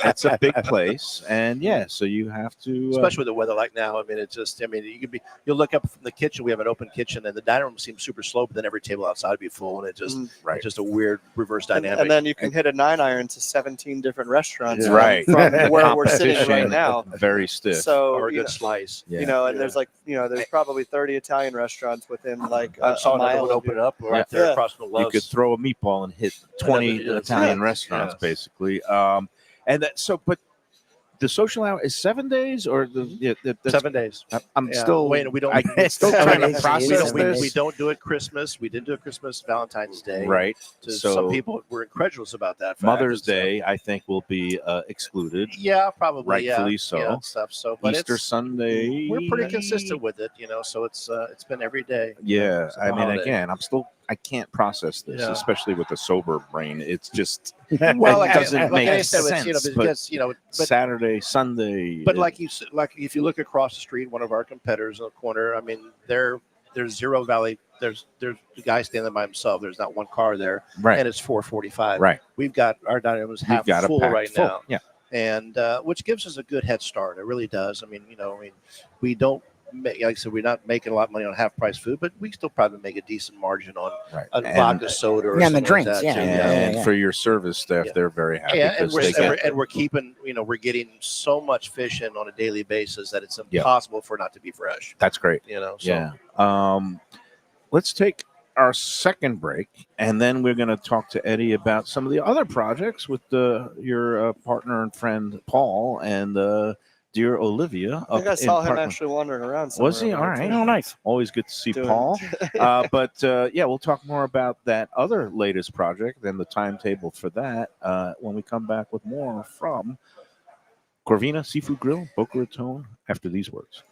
S1: that's a big place, and so you have to,
S4: especially with the weather like now. I mean, it's just, you'll look up from the kitchen. We have an open kitchen, and the dining room seems super slow, but then every table outside would be full, and it's just a weird reverse dynamic.
S6: And then you can hit a 9-iron to 17 different restaurants,
S1: right?
S6: From where we're sitting right now,
S1: very stiff.
S6: So
S4: or a good slice.
S6: And there's there's probably 30 Italian restaurants within like
S4: I saw another
S6: mile
S4: one
S6: of
S4: open
S6: you.
S4: up right there across from the
S1: You
S4: Loves.
S1: could throw a meatball and hit 20 Italian restaurants, basically. And that, but the social hour is 7 days or that's,
S4: 7 days.
S1: I'm
S4: Yeah,
S1: still
S4: wait, we don't.
S1: I'm still trying to process
S4: we
S1: this.
S4: don't do it Christmas. We didn't do it Christmas, Valentine's Day.
S1: Right.
S4: So some people were incredulous about that.
S1: Mother's Day, I think, will be excluded.
S4: Yeah, probably.
S1: Rightfully so.
S4: Yeah, stuff. So, but
S1: Easter Sunday.
S4: We're pretty consistent with it, So it's been every day.
S1: Yeah,
S4: It's a
S1: I mean,
S4: holiday.
S1: again, I can't process this,
S4: Yeah.
S1: especially with a sober brain. It's just
S4: Well,
S1: it doesn't make
S4: I said,
S1: sense.
S4: it's,
S1: but
S4: because but
S1: Saturday, Sunday.
S4: But like if you look across the street, one of our competitors in the corner, I mean, there's Zero Valley. There's the guy standing by himself. There's not one car there,
S1: right,
S4: and it's 4:45.
S1: right.
S4: We've got our dining room is half
S1: We've got
S4: full right
S1: full.
S4: now,
S1: Yeah,
S4: and which gives us a good head start. It really does. I mean, we don't. Like I said, we're not making a lot of money on half price food, but we still probably make a decent margin on
S1: right.
S4: a vodka soda or
S5: Yeah, and the
S4: something
S5: drinks,
S4: like that,
S5: yeah.
S4: too.
S1: And for your service staff,
S4: Yeah.
S1: they're very happy.
S4: Yeah, and
S1: because they get
S4: we're keeping, we're getting so much fish in on a daily basis that it's
S1: Yeah.
S4: impossible for it not to be fresh.
S1: That's great.
S4: So.
S1: Yeah. Let's take our second break, and then we're going to talk to Eddie about some of the other projects with your partner and friend Paul and dear Olivia.
S6: I think I saw him actually wandering around.
S1: Was he?
S6: somewhere
S1: All
S6: over there,
S1: right.
S6: too.
S5: Oh, nice.
S1: Always good to see
S6: Doing-
S1: Paul. But yeah, we'll talk more about that other latest project and the timetable for that when we come back with more from Corvina Seafood Grill, Boca Raton, after these words.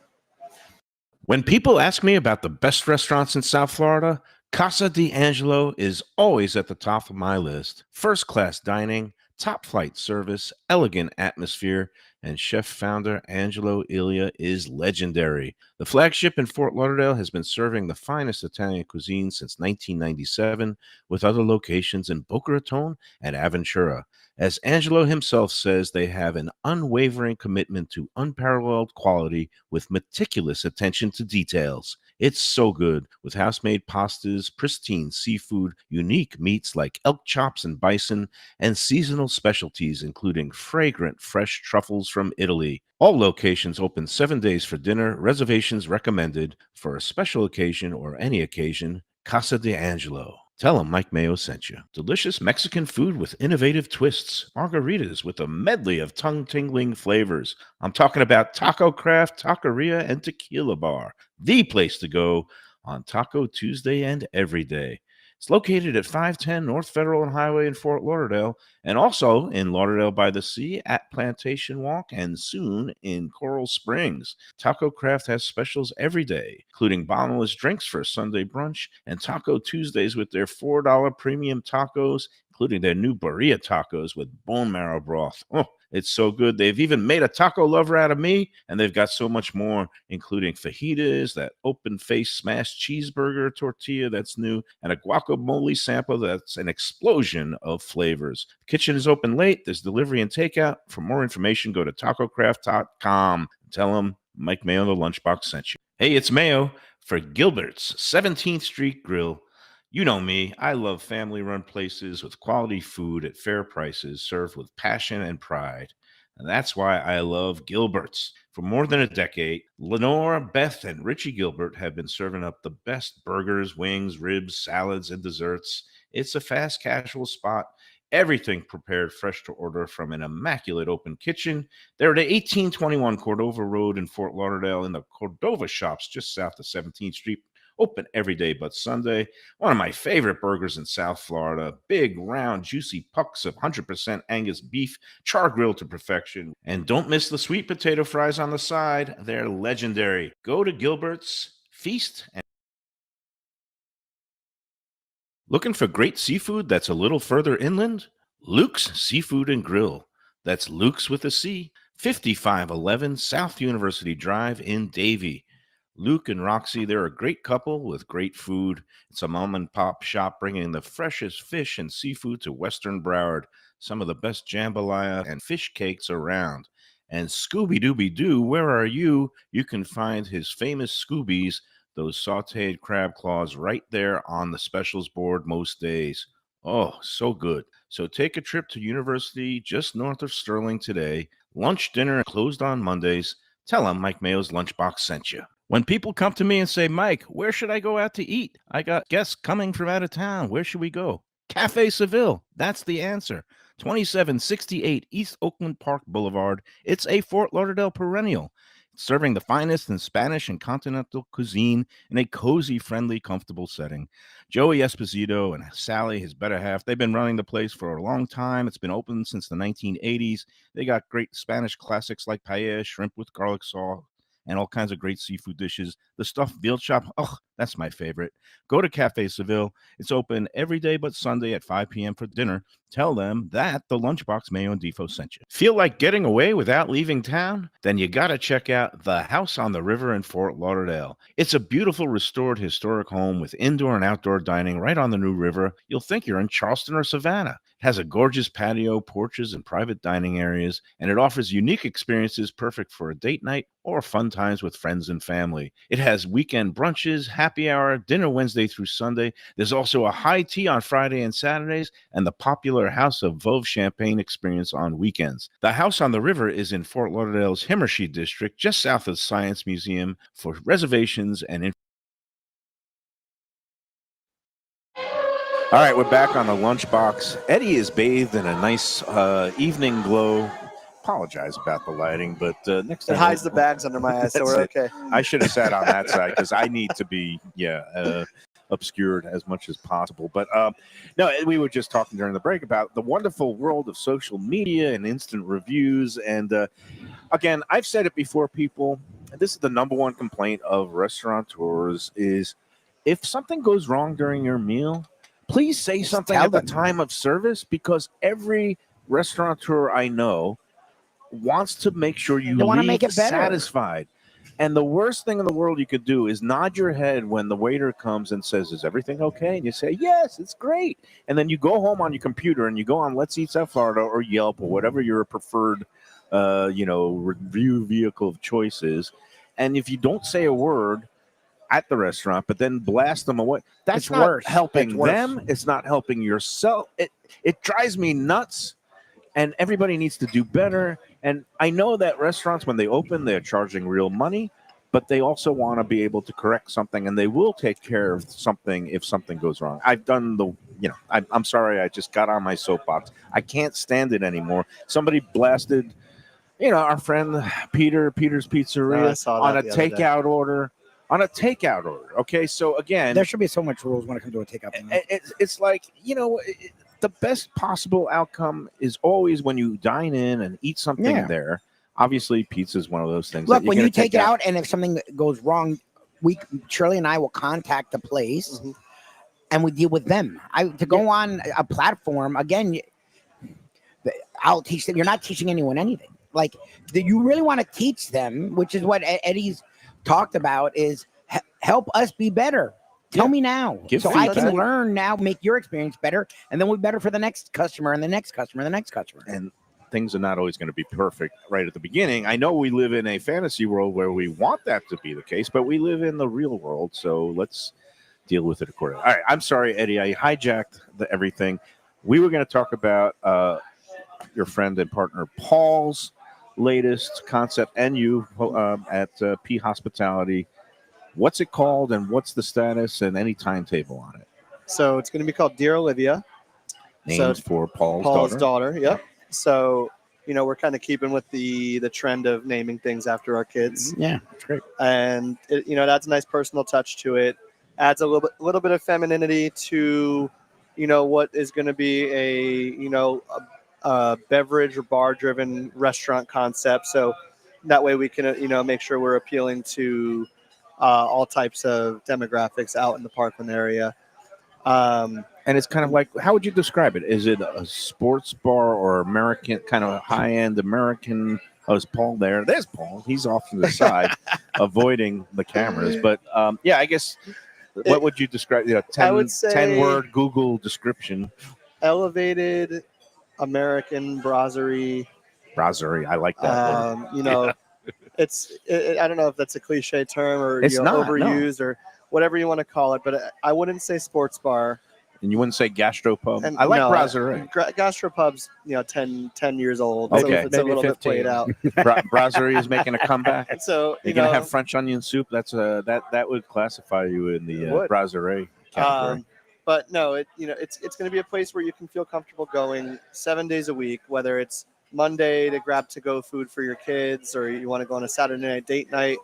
S1: When people ask me about the best restaurants in South Florida, Casa D'Angelo is always at the top of my list. First-class dining, top-flight service, elegant atmosphere, and chef-founder Angelo Ilia is legendary. The flagship in Fort Lauderdale has been serving the finest Italian cuisine since 1997, with other locations in Boca Raton and Aventura. As Angelo himself says, they have an unwavering commitment to unparalleled quality with meticulous attention to details. It's so good, with house-made pastas, pristine seafood, unique meats like elk chops and bison, and seasonal specialties including fragrant fresh truffles from Italy. All locations open 7 days for dinner. Reservations recommended. For a special occasion or any occasion, Casa D'Angelo. Tell them Mike Mayo sent you. Delicious Mexican food with innovative twists. Margaritas with a medley of tongue-tingling flavors. I'm talking about Taco Craft, Taqueria, and Tequila Bar. The place to go on Taco Tuesday and every day. It's located at 510 North Federal and Highway in Fort Lauderdale, and also in Lauderdale by the Sea at Plantation Walk, and soon in Coral Springs. Taco Craft has specials every day, including bottomless drinks for a Sunday brunch, and Taco Tuesdays with their $4 premium tacos, including their new birria tacos with bone marrow broth. Oh, it's so good. They've even made a taco lover out of me, and they've got so much more, including fajitas, that open-faced smashed cheeseburger tortilla that's new, and a guacamole sample that's an explosion of flavors. The kitchen is open late. There's delivery and takeout. For more information, go to tacocraft.com. Tell them Mike Mayo, the Lunchbox, sent you. Hey, it's Mayo for Gilbert's 17th Street Grill. You know me, I love family-run places with quality food at fair prices served with passion and pride. And that's why I love Gilbert's. For more than a decade, Lenore, Beth, and Richie Gilbert have been serving up the best burgers, wings, ribs, salads, and desserts. It's a fast casual spot. Everything prepared fresh to order from an immaculate open kitchen. They're at 1821 Cordova Road in Fort Lauderdale in the Cordova Shops just south of 17th Street. Open every day but Sunday. One of my favorite burgers in South Florida. Big, round, juicy pucks of 100% Angus beef, char grilled to perfection. And don't miss the sweet potato fries on the side. They're legendary. Go to Gilbert's, feast, and looking for great seafood that's a little further inland? Luke's Seafood and Grill. That's Luke's with a C. 5511 South University Drive in Davie. Luke and Roxy, they're a great couple with great food. It's a mom and pop shop bringing the freshest fish and seafood to Western Broward. Some of the best jambalaya and fish cakes around. And Scooby-Dooby-Doo, where are you? You can find his famous Scoobies, those sauteed crab claws, right there on the specials board most days. Oh, so good. So take a trip to University just north of Sterling today. Lunch, dinner, closed on Mondays. Tell them Mike Mayo's Lunchbox sent you. When people come to me and say, Mike, where should I go out to eat? I got guests coming from out of town. Where should we go? Cafe Seville, that's the answer. 2768 East Oakland Park Boulevard. It's a Fort Lauderdale perennial, serving the finest in Spanish and continental cuisine in a cozy, friendly, comfortable setting. Joey Esposito and Sally, his better half, they've been running the place for a long time. It's been open since the 1980s. They got great Spanish classics like paella, shrimp with garlic sauce, and all kinds of great seafood dishes. The stuffed veal chop, oh, that's my favorite. Go to Cafe Seville. It's open every day but Sunday at 5 p.m. for dinner. Tell them that the Lunchbox Mayo and Defo sent you. Feel like getting away without leaving town? Then you got to check out the House on the River in Fort Lauderdale. It's a beautiful restored historic home with indoor and outdoor dining right on the new river. You'll think you're in Charleston or Savannah. It has a gorgeous patio, porches, and private dining areas, and it offers unique experiences perfect for a date night or fun times with friends and family. It has weekend brunches, happy hour, dinner Wednesday through Sunday. There's also a high tea on Friday and Saturdays, and the popular House of Veuve Champagne experience on weekends. The House on the River is in Fort Lauderdale's Himmershey district, just south of the Science Museum. For reservations and All right, we're back on the Lunchbox. Eddie is bathed in a nice evening glow. Apologize about the lighting, but next time
S6: it hides the bags under my eyes, so we're okay.
S1: I should have sat on that side because I need to be obscured as much as possible. But no, we were just talking during the break about the wonderful world of social media and instant reviews. And again, I've said it before, people. This is the number one complaint of restaurateurs: is if something goes wrong during your meal, please say something at the time of service, because every restaurateur I know wants to make sure you leave satisfied. And the worst thing in the world you could do is nod your head when the waiter comes and says, "Is everything okay?" And you say, "Yes, it's great." And then you go home on your computer and you go on Let's Eat South Florida or Yelp or whatever your preferred, review vehicle of choice is. And if you don't say a word at the restaurant, but then blast them away, that's not helping them. It's not helping yourself. It drives me nuts. And everybody needs to do better. And I know that restaurants, when they open, they're charging real money, but they also want to be able to correct something, and they will take care of something if something goes wrong. I've done I'm sorry, I just got on my soapbox. I can't stand it anymore. Somebody blasted, our friend Peter's Pizzeria on a takeout order. On a takeout order. Okay, so again,
S5: there should be so much rules when it comes to a takeout.
S1: It's like, the best possible outcome is always when you dine in and eat something there. Obviously, pizza is one of those things.
S5: Look, when you take it out, and if something goes wrong, Shirley and I will contact the place, and we deal with them. To go on a platform again, I'll teach them. You're not teaching anyone anything. Like, you really want to teach them, which is what Eddie's talked about, is help us be better. Tell me now, so I can learn now, make your experience better, and then we're better for the next customer and the next customer and the next customer.
S1: And things are not always going to be perfect right at the beginning. I know we live in a fantasy world where we want that to be the case, but we live in the real world, so let's deal with it accordingly. All right, I'm sorry, Eddie, I hijacked everything. We were going to talk about your friend and partner Paul's latest concept, and you at P Hospitality. What's it called, and what's the status, and any timetable on it?
S6: So it's going to be called Dear Olivia.
S1: Named for Paul's daughter.
S6: Yep. So, we're kind of keeping with the trend of naming things after our kids.
S5: Yeah, that's great.
S6: And it adds a nice personal touch to it. Adds a little bit of femininity to, what is going to be a beverage or bar-driven restaurant concept. So that way we can, make sure we're appealing to all types of demographics out in the Parkland area.
S1: And it's kind of like, how would you describe it? Is it a sports bar or American, kind of high-end American? Oh, is Paul there? There's Paul. He's off to the side, avoiding the cameras. But I guess, what would you describe? 10-word Google description.
S6: Elevated American brasserie.
S1: Brasserie, I like that.
S6: I don't know if that's a cliche term or overused or whatever you want to call it, but I wouldn't say sports bar.
S1: And you wouldn't say gastropub? I like brasserie.
S6: Gastropub's 10 years old.
S1: Okay.
S6: So it's a little 15. Bit played out.
S1: Brasserie is making a comeback.
S6: So
S1: you're gonna have French onion soup. That's that would classify you in the brasserie category.
S6: But no, it's going to be a place where you can feel comfortable going 7 days a week, whether it's Monday to grab to-go food for your kids, or you want to go on a Saturday night date night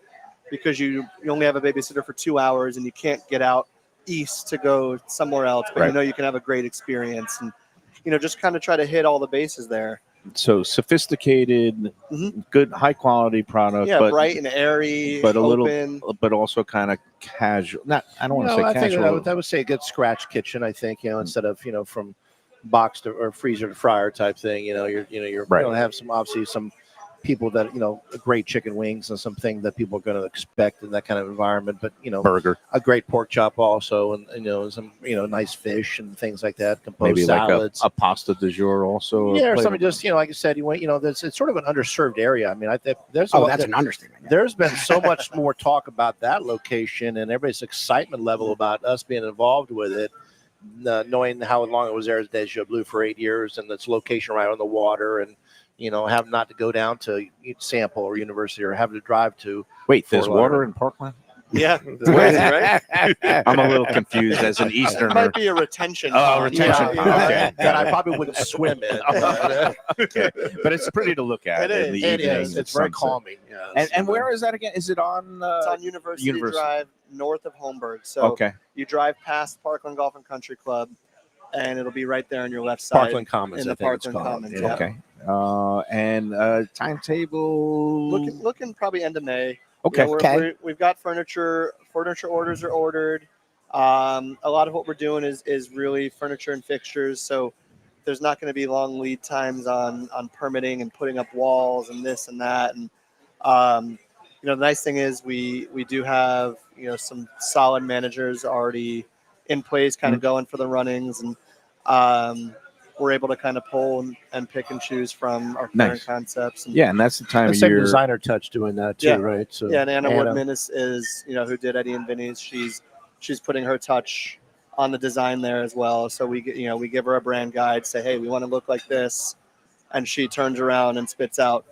S6: because you only have a babysitter for 2 hours and you can't get out east to go somewhere else, but
S1: Right.
S6: you can have a great experience, and just kind of try to hit all the bases there.
S1: So sophisticated, good, high quality product.
S6: Yeah,
S1: but,
S6: bright and airy,
S1: but a
S6: open.
S1: little, but also kind of casual. Not, I don't want to say
S4: I think
S1: casual.
S4: I would say a good scratch kitchen. I think instead of from box to or freezer to fryer type thing. You're
S1: Right.
S4: going to have some people that great chicken wings and something that people are going to expect in that kind of environment. But
S1: burger,
S4: a great pork chop also, and some nice fish and things like that. Composed
S1: maybe
S4: salads.
S1: like a pasta du jour also.
S4: Yeah, or something just like I said, it's sort of an underserved area. I mean, I think there's
S5: that's an understatement.
S4: There's been so much more talk about that location and everybody's excitement level about us being involved with it, knowing how long it was there as Deja Blue for 8 years and its location right on the water, and have not to go down to Sample or University or have to drive to.
S1: Wait, there's
S4: Fort
S1: water
S4: Lauderdale.
S1: in Parkland?
S6: Yeah, right.
S1: I'm a little confused as an
S6: It
S1: Easterner.
S6: might be a retention.
S1: Oh,
S6: pond.
S1: retention
S6: Yeah,
S1: pond.
S6: yeah.
S1: Okay.
S4: that I probably wouldn't swim in.
S1: Okay. But it's pretty to look at
S6: It
S1: in the
S6: is.
S4: It
S1: evening.
S4: is.
S1: at
S4: It's very
S1: sunset.
S4: calming. Yeah.
S1: And where is that again? Is it on?
S6: It's on University Drive, north of Holmberg. So
S1: Okay.
S6: you drive past Parkland Golf and Country Club, and it'll be right there on your left side.
S4: Parkland Commons.
S6: in the
S4: I think it's
S6: Parkland
S4: called.
S6: Commons,
S4: Yeah.
S6: yeah.
S1: Okay. And timetable.
S6: Looking probably end of May.
S1: Okay.
S6: We've got furniture. Furniture orders are ordered. A lot of what we're doing is really furniture and fixtures. So there's not going to be long lead times on permitting and putting up walls and this and that. And the nice thing is we do have some solid managers already in place, kind of going for the runnings, and we're able to kind of pull and pick and choose from our current
S1: Nice.
S6: concepts. And,
S1: Yeah, and that's the time
S4: The
S1: of
S4: same
S1: year.
S4: designer touch doing that too,
S6: Yeah.
S4: right? So
S6: yeah, and Anna Woodman is who did Eddie and Vinny's. She's putting her touch on the design there as well. So we give her a brand guide, say, hey, we want to look like this, and she turns around and spits out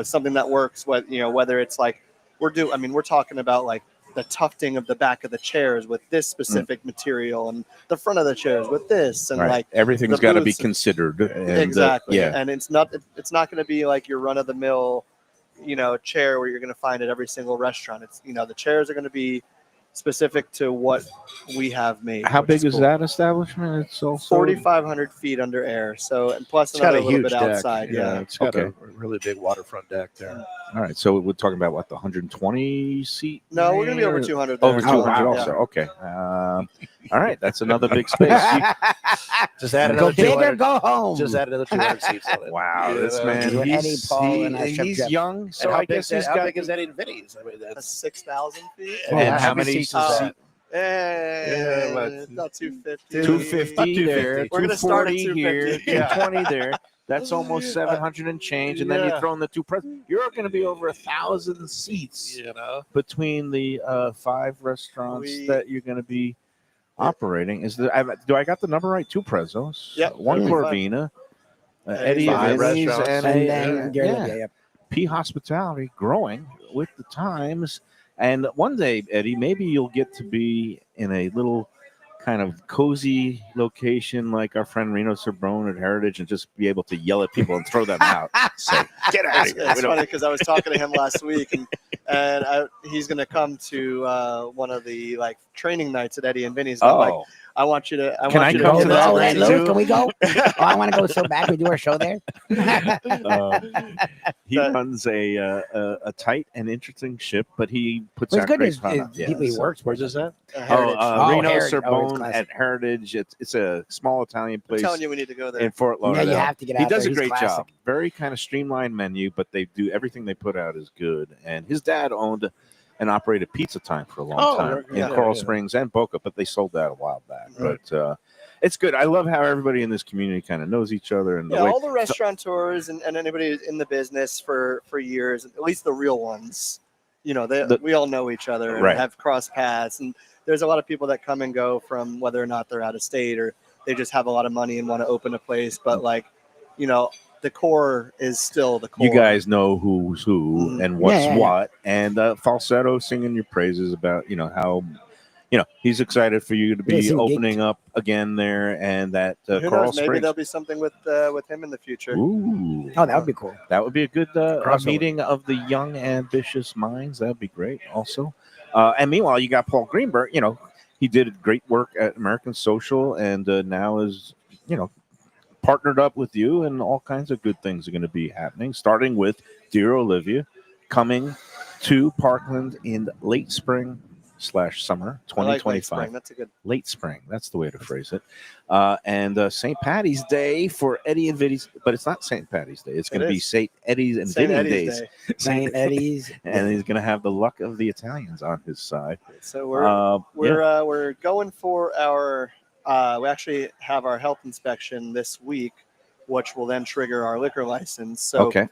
S6: something that works. Whether it's like we're talking about like the tufting of the back of the chairs with this specific material, and the front of the chairs with this, and
S1: Right.
S6: like
S1: Everything's
S6: the
S1: got to be
S6: booths.
S1: considered. And,
S6: exactly.
S1: yeah.
S6: And it's not going to be like your run of the mill, chair where you're going to find at every single restaurant. It's the chairs are going to be specific to what we have made.
S1: How
S6: which
S1: big is
S6: cool.
S1: that establishment? It's also
S6: 4,500 feet under air. So, and plus
S4: it's got
S6: another
S4: a
S6: little
S4: huge
S6: bit
S4: deck.
S6: outside. Yeah.
S4: It's got
S1: Okay.
S4: a really big waterfront deck there.
S1: All right. So we're talking about what, the 120 seat?
S6: No, we're going to be over
S1: there?
S6: 200 there.
S1: Over
S5: Oh,
S1: 200
S5: wow.
S1: also. Okay. All right. That's another big space.
S4: Just add
S5: Go
S4: another
S5: big or
S4: 200
S5: go home.
S4: Just add another 200 seats on it.
S1: Wow. This
S4: Yeah.
S1: man,
S5: With Eddie,
S1: he's,
S5: Paul, and Chef
S1: he's
S5: Jeff.
S1: young. So
S4: And
S1: I guess he's
S4: how
S1: got.
S4: big is Eddie and Vinny's? I mean,
S6: That's
S4: that's
S6: 6,000 feet.
S1: And how
S4: many
S1: many
S4: seats is that?
S6: About 250.
S1: 250 there.
S6: We're gonna start at
S1: 240 here.
S6: 250.
S1: 220 there. That's almost 700 and change. And then you
S4: Yeah.
S1: throw in the two presents. You're going to be over 1,000 seats between the 5 restaurants that you're going to be operating. Do I got the number right? 2 Prezos.
S6: Yep.
S1: 1
S6: Five.
S1: Corvina. Eddie
S4: 5
S1: Vinny's
S4: restaurants.
S1: and
S5: And then
S1: yeah. P Hospitality growing with the times. And one day, Eddie, maybe you'll get to be in a little kind of cozy location like our friend Reno Cerbrone at Heritage and just be able to yell at people and throw them out. Say, get out of here.
S6: It's funny because I was talking to him last week, and he's going to come to one of the like training nights at Eddie and Vinny's. And I'm like,
S1: Oh,
S6: I want you to.
S1: Can I
S6: you
S1: come
S6: to
S1: to
S6: go
S1: that
S6: there.
S1: night
S5: Lou,
S1: too?
S5: can we go? Oh, I want to go so bad. We do our show there.
S1: he runs a tight and interesting ship, but he puts
S5: What's
S1: out
S5: good
S1: great
S5: is
S1: product.
S5: people he works with.
S4: Where's this at?
S6: Heritage.
S1: Reno
S5: Heritage. Oh, it's
S1: Cerbrone
S5: classic.
S1: at Heritage. It's a small Italian
S6: I'm
S1: place
S6: telling you, we need to go there.
S1: in Fort
S5: Yeah,
S1: Lauderdale.
S5: you have to get out
S1: He does
S5: there.
S1: a
S5: He's
S1: great
S5: classic.
S1: job. Very kind of streamlined menu, but they do everything they put out is good. And his dad owned and operated Pizza Time for a long time in
S6: yeah.
S1: Coral Springs and Boca, but they sold that a while back.
S6: Right.
S1: But it's good. I love how everybody in this community kind of knows each other and the
S6: Yeah,
S1: way.
S6: all the restaurateurs and anybody who's in the business for years, at least the real ones, we all know each other and
S1: Right.
S6: have crossed paths. And there's a lot of people that come and go from whether or not they're out of state or they just have a lot of money and want to open a place. But the core is still the core.
S1: You guys know who's who and what's
S5: Yeah.
S1: what, and falsetto singing your praises about how he's excited for you to
S5: Yeah,
S1: be
S5: seem
S1: opening
S5: geeked.
S1: up again there, and that
S6: Who
S1: Coral
S6: knows? Maybe
S1: Springs.
S6: there'll be something with him in the future.
S1: Ooh,
S5: Oh, that would be cool.
S1: that would be a good
S4: Crossover.
S1: meeting of the young, ambitious minds. That'd be great. Also, and meanwhile, you got Paul Greenberg. He did great work at American Social, and now is partnered up with you, and all kinds of good things are going to be happening. Starting with Dear Olivia, coming to Parkland in late spring / summer
S6: I like
S1: 2025.
S6: late spring. That's a good.
S1: Late spring. That's the way to phrase it. And St. Patty's Day for Eddie and Vinny's, but it's not St. Patty's Day. It's going to be
S6: is.
S1: St. Eddie's and
S6: St.
S1: Vinny
S6: Eddie's
S1: Days.
S6: Day.
S5: St. Eddie's.
S1: And he's going to have the luck of the Italians on his side.
S6: So
S1: Yeah.
S6: we're going for our. We actually have our health inspection this week, which will then trigger our liquor license. So
S1: Okay.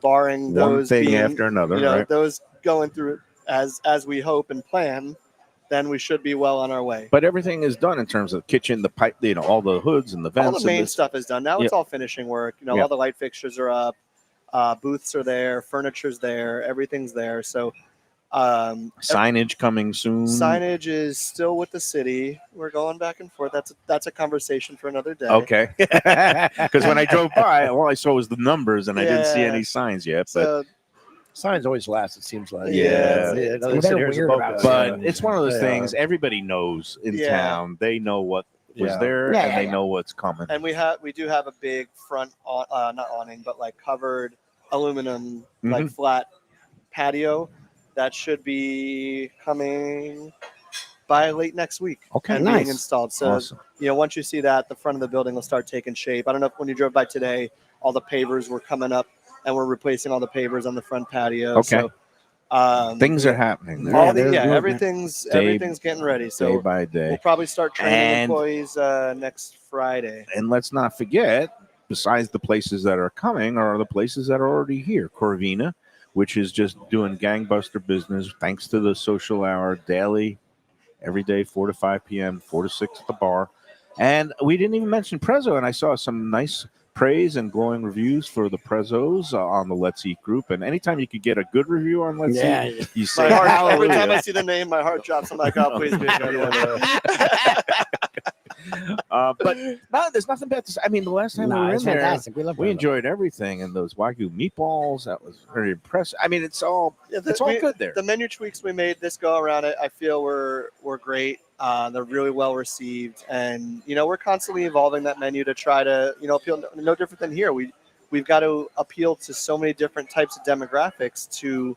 S6: Barring
S1: One
S6: those
S1: thing
S6: being,
S1: after another, right?
S6: those going through as we hope and plan, then we should be well on our way.
S1: But everything is done in terms of kitchen, the pipe, all the hoods and the vents.
S6: All the main
S1: and
S6: stuff is done. Now it's all finishing work.
S1: Yeah.
S6: All the light fixtures are up, booths are there, furniture's there, everything's there. So
S1: signage coming soon.
S6: signage is still with the city. We're going back and forth. That's a conversation for another day.
S1: Okay. Because when I drove by, all I saw was the numbers, and I didn't see
S6: Yeah.
S1: any signs yet. But
S6: So
S4: Signs always last, it seems like.
S1: Yeah.
S4: they
S5: Well,
S4: sit
S5: they're
S4: here as a
S5: weird
S4: Boca.
S5: about
S1: but it's one of those
S4: They
S1: things
S4: are.
S1: everybody knows in
S6: Yeah.
S1: town. They know what was
S4: Yeah.
S1: there,
S5: Yeah,
S1: and
S5: yeah,
S1: they
S5: yeah.
S1: know what's coming.
S6: and we do have a big front not awning, but like covered aluminum like flat patio that should be coming by late next week
S1: Okay,
S6: and
S5: nice.
S6: being installed. So
S1: Awesome.
S6: once you see that, the front of the building will start taking shape. I don't know if when you drove by today, all the pavers were coming up and we're replacing all the pavers on the front patio.
S1: Okay.
S6: So
S1: Things are happening there.
S5: Yeah, there's movement.
S6: everything's getting ready.
S1: Day
S6: So
S1: by
S6: we'll
S1: day.
S6: probably start training
S1: And-
S6: employees next Friday.
S1: And let's not forget, besides the places that are coming, are the places that are already here. Corvina, which is just doing gangbuster business thanks to the social hour daily, every day, 4 to 5 p.m., 4 to 6 at the bar. And we didn't even mention Prezzo, and I saw some nice praise and glowing reviews for the Prezzos on the Let's Eat group. And anytime you could get a good review on Let's
S5: Yeah.
S1: Eat, you say
S6: My heart, every time I
S1: hallelujah.
S6: see the name, my heart drops. I'm like, oh, please be a good one.
S1: But no, there's nothing bad to say. I mean, the last time we were
S5: it's
S1: in there,
S5: fantastic. We love
S1: we
S5: Prezzo.
S1: enjoyed everything, and those Wagyu meatballs, that was very impressive. I mean, it's all
S6: Yeah,
S1: good there.
S6: The menu tweaks we made this go around, I feel were great. They're really well received, and we're constantly evolving that menu to try to appeal. No different than here. We've got to appeal to so many different types of demographics to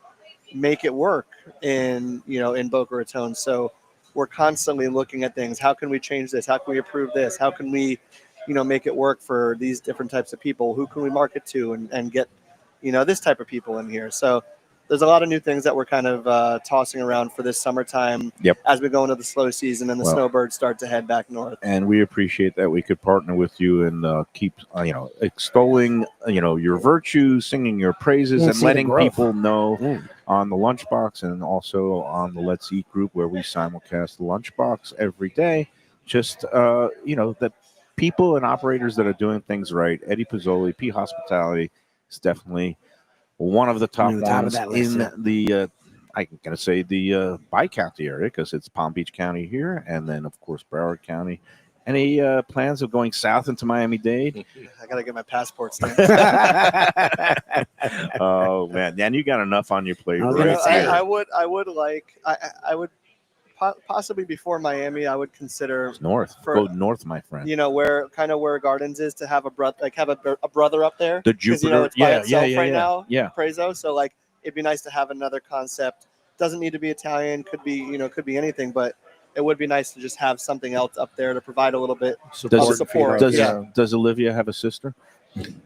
S6: make it work in Boca Raton. So we're constantly looking at things. How can we change this? How can we improve this? How can we make it work for these different types of people? Who can we market to and get this type of people in here? So there's a lot of new things that we're kind of tossing around for this summertime.
S1: Yep.
S6: As we go into the slow season and the snowbirds start to head back north.
S1: And we appreciate that we could partner with you and keep, extolling, your virtues, singing your praises,
S5: Yeah,
S1: and
S5: see the
S1: letting
S5: growth.
S1: people know
S5: Yeah.
S1: on the Lunchbox and also on the Let's Eat group where we simulcast the Lunchbox every day. Just, that people and operators that are doing things right. Eddie Pozzuoli, P Hospitality is definitely one of the top
S5: Near the top of
S1: ones
S5: that list,
S1: in
S5: yeah.
S1: the I'm going to say the Bi-County area because it's Palm Beach County here, and then, of course, Broward County. Any plans of going south into Miami-Dade?
S6: I got to get my passport stamped.
S1: Oh, man. And you got enough on your plate.
S5: I was
S1: Right
S5: gonna say,
S1: there.
S6: I would possibly before Miami, I would consider
S1: It's north.
S6: for-
S1: Go north, my friend.
S6: where Gardens is to have a brother up there.
S1: The
S6: 'Cause,
S1: Jupiter.
S6: it's by
S1: Yeah,
S6: itself
S1: yeah.
S6: right now.
S1: Yeah.
S6: Prezzo. So it'd be nice to have another concept. Doesn't need to be Italian. Could be anything, but it would be nice to just have something else up there to provide a little bit
S1: Does,
S6: of support.
S1: does Olivia have a sister?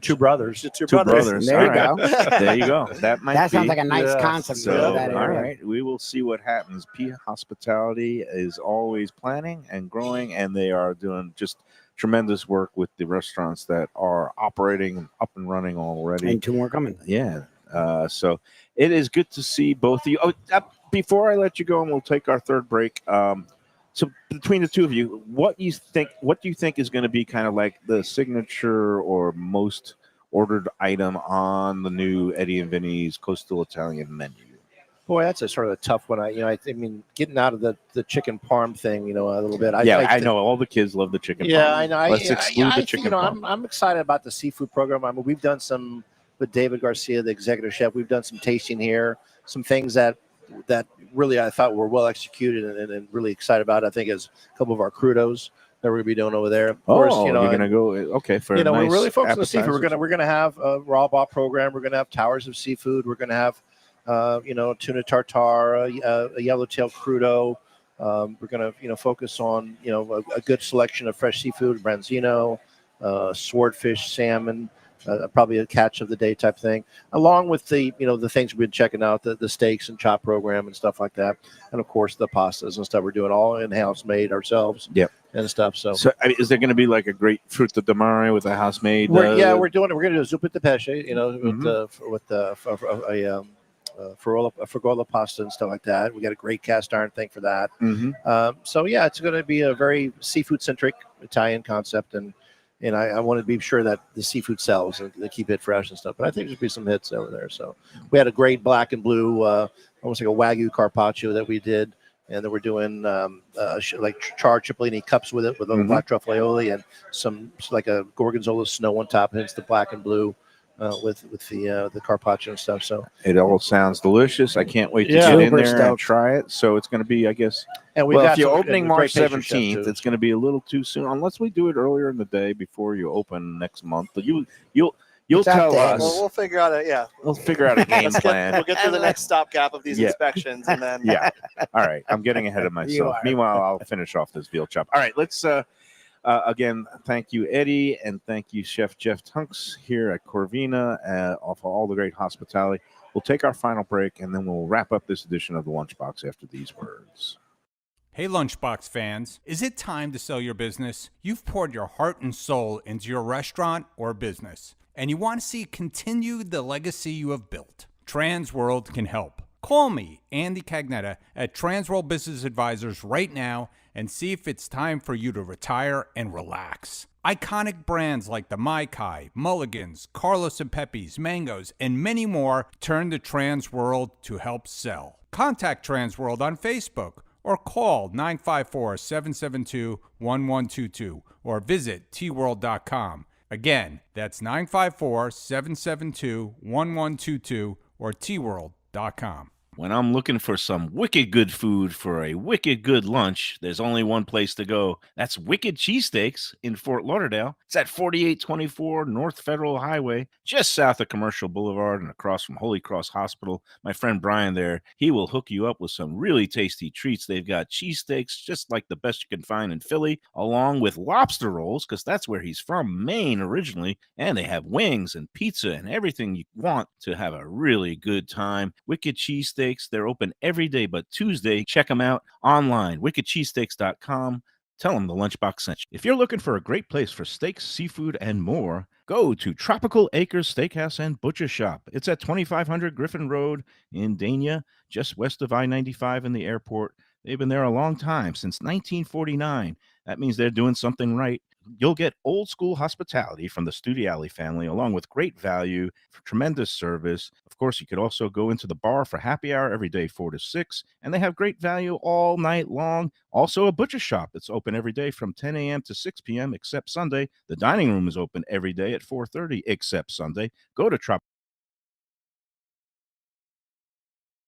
S4: Two brothers.
S6: Two
S1: Two
S6: brothers.
S1: brothers.
S5: There you
S1: All right.
S5: go.
S1: There you go. That might
S5: That sounds
S1: be.
S5: like a nice
S4: Yeah.
S5: concept.
S1: So,
S5: for that
S1: all
S5: area.
S1: right, we will see what happens. P Hospitality is always planning and growing, and they are doing just tremendous work with the restaurants that are operating and up and running already.
S5: And two more coming.
S1: Yeah. So it is good to see both of you. Oh, before I let you go, and we'll take our third break. So between the two of you, what do you think is going to be kind of like the signature or most ordered item on the new Eddie and Vinny's Coastal Italian menu?
S4: Boy, that's a sort of a tough one. I mean, getting out of the chicken parm thing, a little bit.
S1: I know all the kids love the chicken.
S4: Yeah,
S1: parm.
S4: I know.
S1: Let's exclude the chicken. Parm.
S4: I'm excited about the seafood program. I mean, we've done some with David Garcia, the executive chef. We've done some tasting here, some things that really I thought were well executed and really excited about. I think is a couple of our crudos that we're gonna be doing over there. Of course,
S1: you're gonna go for
S4: we're
S1: nice
S4: really focused on the seafood.
S1: appetizers.
S4: We're gonna have a raw ball program. We're gonna have towers of seafood. We're gonna have tuna tartare, a yellowtail crudo. We're gonna focus on a good selection of fresh seafood, branzino, swordfish, salmon. Probably a catch of the day type thing, along with the things we've been checking out, the steaks and chop program and stuff like that, and of course the pastas and stuff we're doing all in-house made ourselves.
S1: Yep.
S4: And stuff. So
S1: I mean, is there going to be like a great frutta di mare with a house made?
S4: We're doing it. We're going to do a zuppa di pesce, with a frigola pasta and stuff like that. We got a great cast iron thing for that. So yeah, it's going to be a very seafood centric Italian concept, and I want to be sure that the seafood sells and they keep it fresh and stuff. But I think there'll be some hits over there. So we had a great black and blue, almost like a Wagyu carpaccio that we did. And then we're doing like charred cipollini cups with it, with a black truffle aioli and some like a gorgonzola snow on top. And it's the black and blue with the carpaccio and stuff. So
S1: it all sounds delicious. I can't wait to get in there and try it. So it's going to be, I guess.
S4: And
S1: if you're opening March 17th, it's going to be a little too soon, unless we do it earlier in the day before you open next month. But you'll tell us.
S6: We'll figure out
S1: We'll figure out a game plan.
S6: We'll get to the next stopgap of these inspections, and then
S1: All right. I'm getting ahead of myself. Meanwhile, I'll finish off this veal chop. All right. Let's again thank you, Eddie, and thank you, Chef Jeff Tunks here at Corvina for all the great hospitality. We'll take our final break, and then we'll wrap up this edition of the Lunchbox after these words.
S8: Hey Lunchbox fans, is it time to sell your business? You've poured your heart and soul into your restaurant or business, and you want to see continue the legacy you have built. Transworld can help. Call me, Andy Cagnetta, at Transworld Business Advisors right now and see if it's time for you to retire and relax. Iconic brands like the Mai Kai, Mulligan's, Carlos and Pepe's, Mangoes, and many more turn to Transworld to help sell. Contact Transworld on Facebook or call 954-772-1122 or visit tworld.com. Again, that's 954-772-1122 or tworld.com.
S7: When I'm looking for some wicked good food for a wicked good lunch, there's only one place to go. That's Wicked Cheesesteaks in Fort Lauderdale. It's at 4824 North Federal Highway, just south of Commercial Boulevard and across from Holy Cross Hospital. My friend Brian there, he will hook you up with some really tasty treats. They've got cheesesteaks, just like the best you can find in Philly, along with lobster rolls, because that's where he's from, Maine originally. And they have wings and pizza and everything you want to have a really good time. Wicked Cheesesteaks. They're open every day but Tuesday. Check them out online, wickedcheesesteaks.com. Tell them the Lunchbox sent you. If you're looking for a great place for steaks, seafood, and more, go to Tropical Acres Steakhouse and Butcher Shop. It's at 2500 Griffin Road in Dania, just west of I-95 in the airport. They've been there a long time, since 1949. That means they're doing something right. You'll get old school hospitality from the Studiali family, along with great value, tremendous service. Of course, you could also go into the bar for happy hour every day, 4 to 6, and they have great value all night long. Also, a butcher shop that's open every day from 10 a.m. to 6 p.m. except Sunday. The dining room is open every day at 4:30 except Sunday. Go to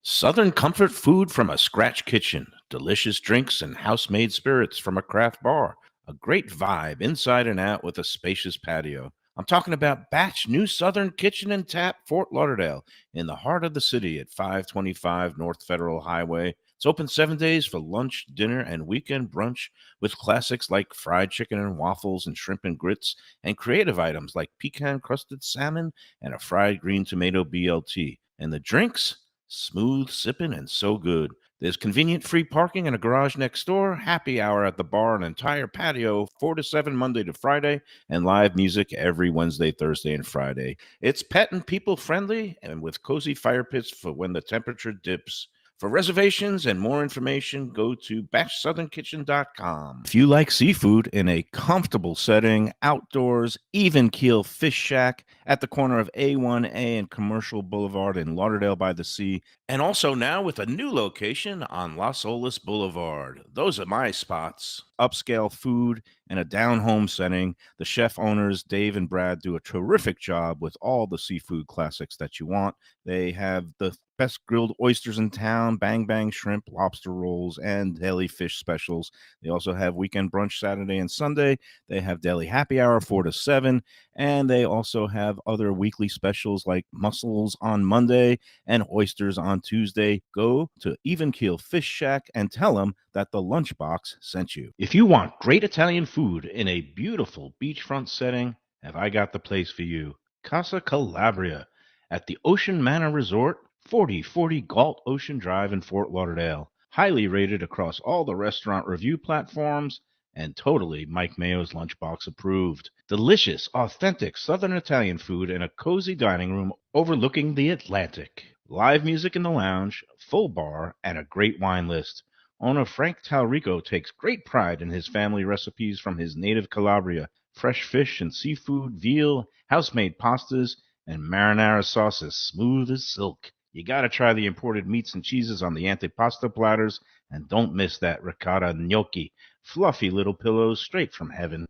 S7: Southern comfort food from a scratch kitchen, delicious drinks and house-made spirits from a craft bar. A great vibe inside and out with a spacious patio. I'm talking about Batch New Southern Kitchen and Tap, Fort Lauderdale, in the heart of the city at 525 North Federal Highway. It's open 7 days for lunch, dinner, and weekend brunch with classics like fried chicken and waffles and shrimp and grits, and creative items like pecan-crusted salmon and a fried green tomato BLT. And the drinks? Smooth sipping and so good. There's convenient free parking and a garage next door, happy hour at the bar, an entire patio, 4 to 7 Monday to Friday, and live music every Wednesday, Thursday, and Friday. It's pet and people friendly and with cozy fire pits for when the temperature dips.
S1: For reservations and more information, go to bashsouthernkitchen.com. If you like seafood in a comfortable setting, outdoors, even keel fish shack at the corner of A1A and Commercial Boulevard in Lauderdale by the Sea, and also now with a new location on Las Olas Boulevard. Those are my spots. Upscale food in a down-home setting. The chef owners, Dave and Brad, do a terrific job with all the seafood classics that you want. They have the best grilled oysters in town, bang bang shrimp, lobster rolls, and deli fish specials. They also have weekend brunch Saturday and Sunday. They have deli happy hour 4 to 7, and they also have other weekly specials like mussels on Monday and oysters on Tuesday. Go to Even Keel Fish Shack and tell them that the Lunchbox sent you.
S7: If you want great Italian food in a beautiful beachfront setting, have I got the place for you. Casa Calabria at the Ocean Manor Resort, 4040 Galt Ocean Drive in Fort Lauderdale. Highly rated across all the restaurant review platforms and totally Mike Mayo's Lunchbox approved. Delicious, authentic Southern Italian food in a cozy dining room overlooking the Atlantic. Live music in the lounge, full bar, and a great wine list. Owner Frank Talrico takes great pride in his family recipes from his native Calabria. Fresh fish and seafood, veal, house-made pastas, and marinara sauces smooth as silk. You gotta try the imported meats and cheeses on the antipasta platters, and don't miss that ricotta gnocchi, fluffy little pillows straight from heaven.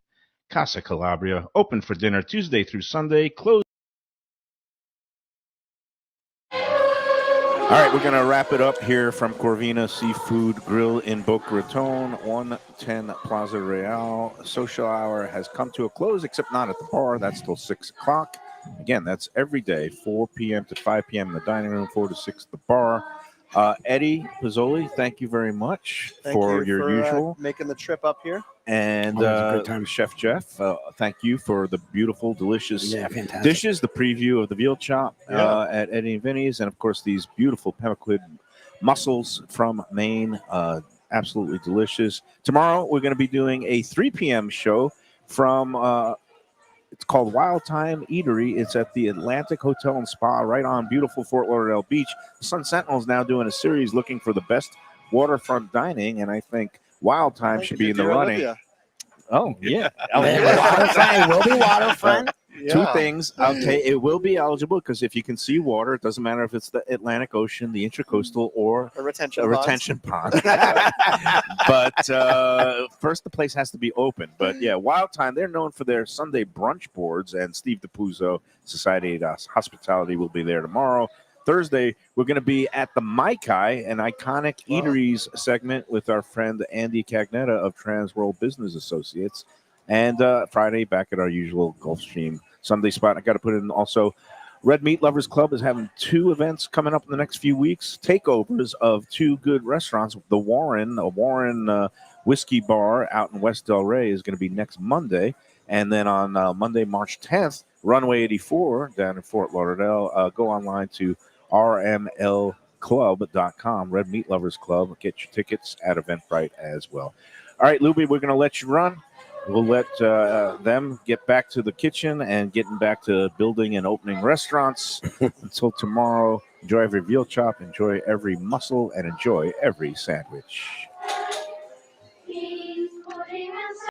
S7: Casa Calabria, open for dinner Tuesday through Sunday, closed.
S1: All right, we're going to wrap it up here from Corvina Seafood Grill in Boca Raton, 110 Plaza Real. Social hour has come to a close, except not at the bar. That's till 6 o'clock. Again, that's every day, 4 p.m. to 5 p.m. in the dining room, 4 to 6 at the bar. Eddie Pozzuoli, thank you very much for your usual.
S6: Making the trip up here.
S1: And Chef Jeff, thank you for the beautiful, delicious
S5: fantastic
S1: dishes, the preview of the veal chop at Eddie and Vinny's, and, of course, these beautiful pemmican mussels from Maine. Absolutely delicious. Tomorrow, we're going to be doing a 3 p.m. show from it's called Wild Time Eatery. It's at the Atlantic Hotel and Spa right on beautiful Fort Lauderdale Beach. Sun Sentinel is now doing a series looking for the best waterfront dining, and I think Wild Time should be in the running.
S6: Olivia.
S1: Oh, yeah.
S5: Waterfront. It will be waterfront.
S1: Two things. Okay, it will be eligible because if you can see water, it doesn't matter if it's the Atlantic Ocean, the Intracoastal, or
S6: A retention
S1: pond. But first, the place has to be open. But yeah, Wild Time, they're known for their Sunday brunch boards, and Steve DePuzzo, Society Hospitality, will be there tomorrow. Thursday, we're going to be at the Maikai, an iconic eateries segment with our friend Andy Cagnetta of Transworld Business Associates. And Friday, back at our usual Gulfstream Sunday spot. I got to put in also, Red Meat Lovers Club is having 2 events coming up in the next few weeks. Takeovers of 2 good restaurants. The Warren, a Warren whiskey bar out in West Del Rey is going to be next Monday. And then on Monday, March 10th, Runway 84 down in Fort Lauderdale. Go online to rmlclub.com, Red Meat Lovers Club. Get your tickets at Eventbrite as well. All right, Lubie, we're going to let you run. We'll let them get back to the kitchen and getting back to building and opening restaurants. Until tomorrow, enjoy every veal chop, enjoy every mussel, and enjoy every sandwich.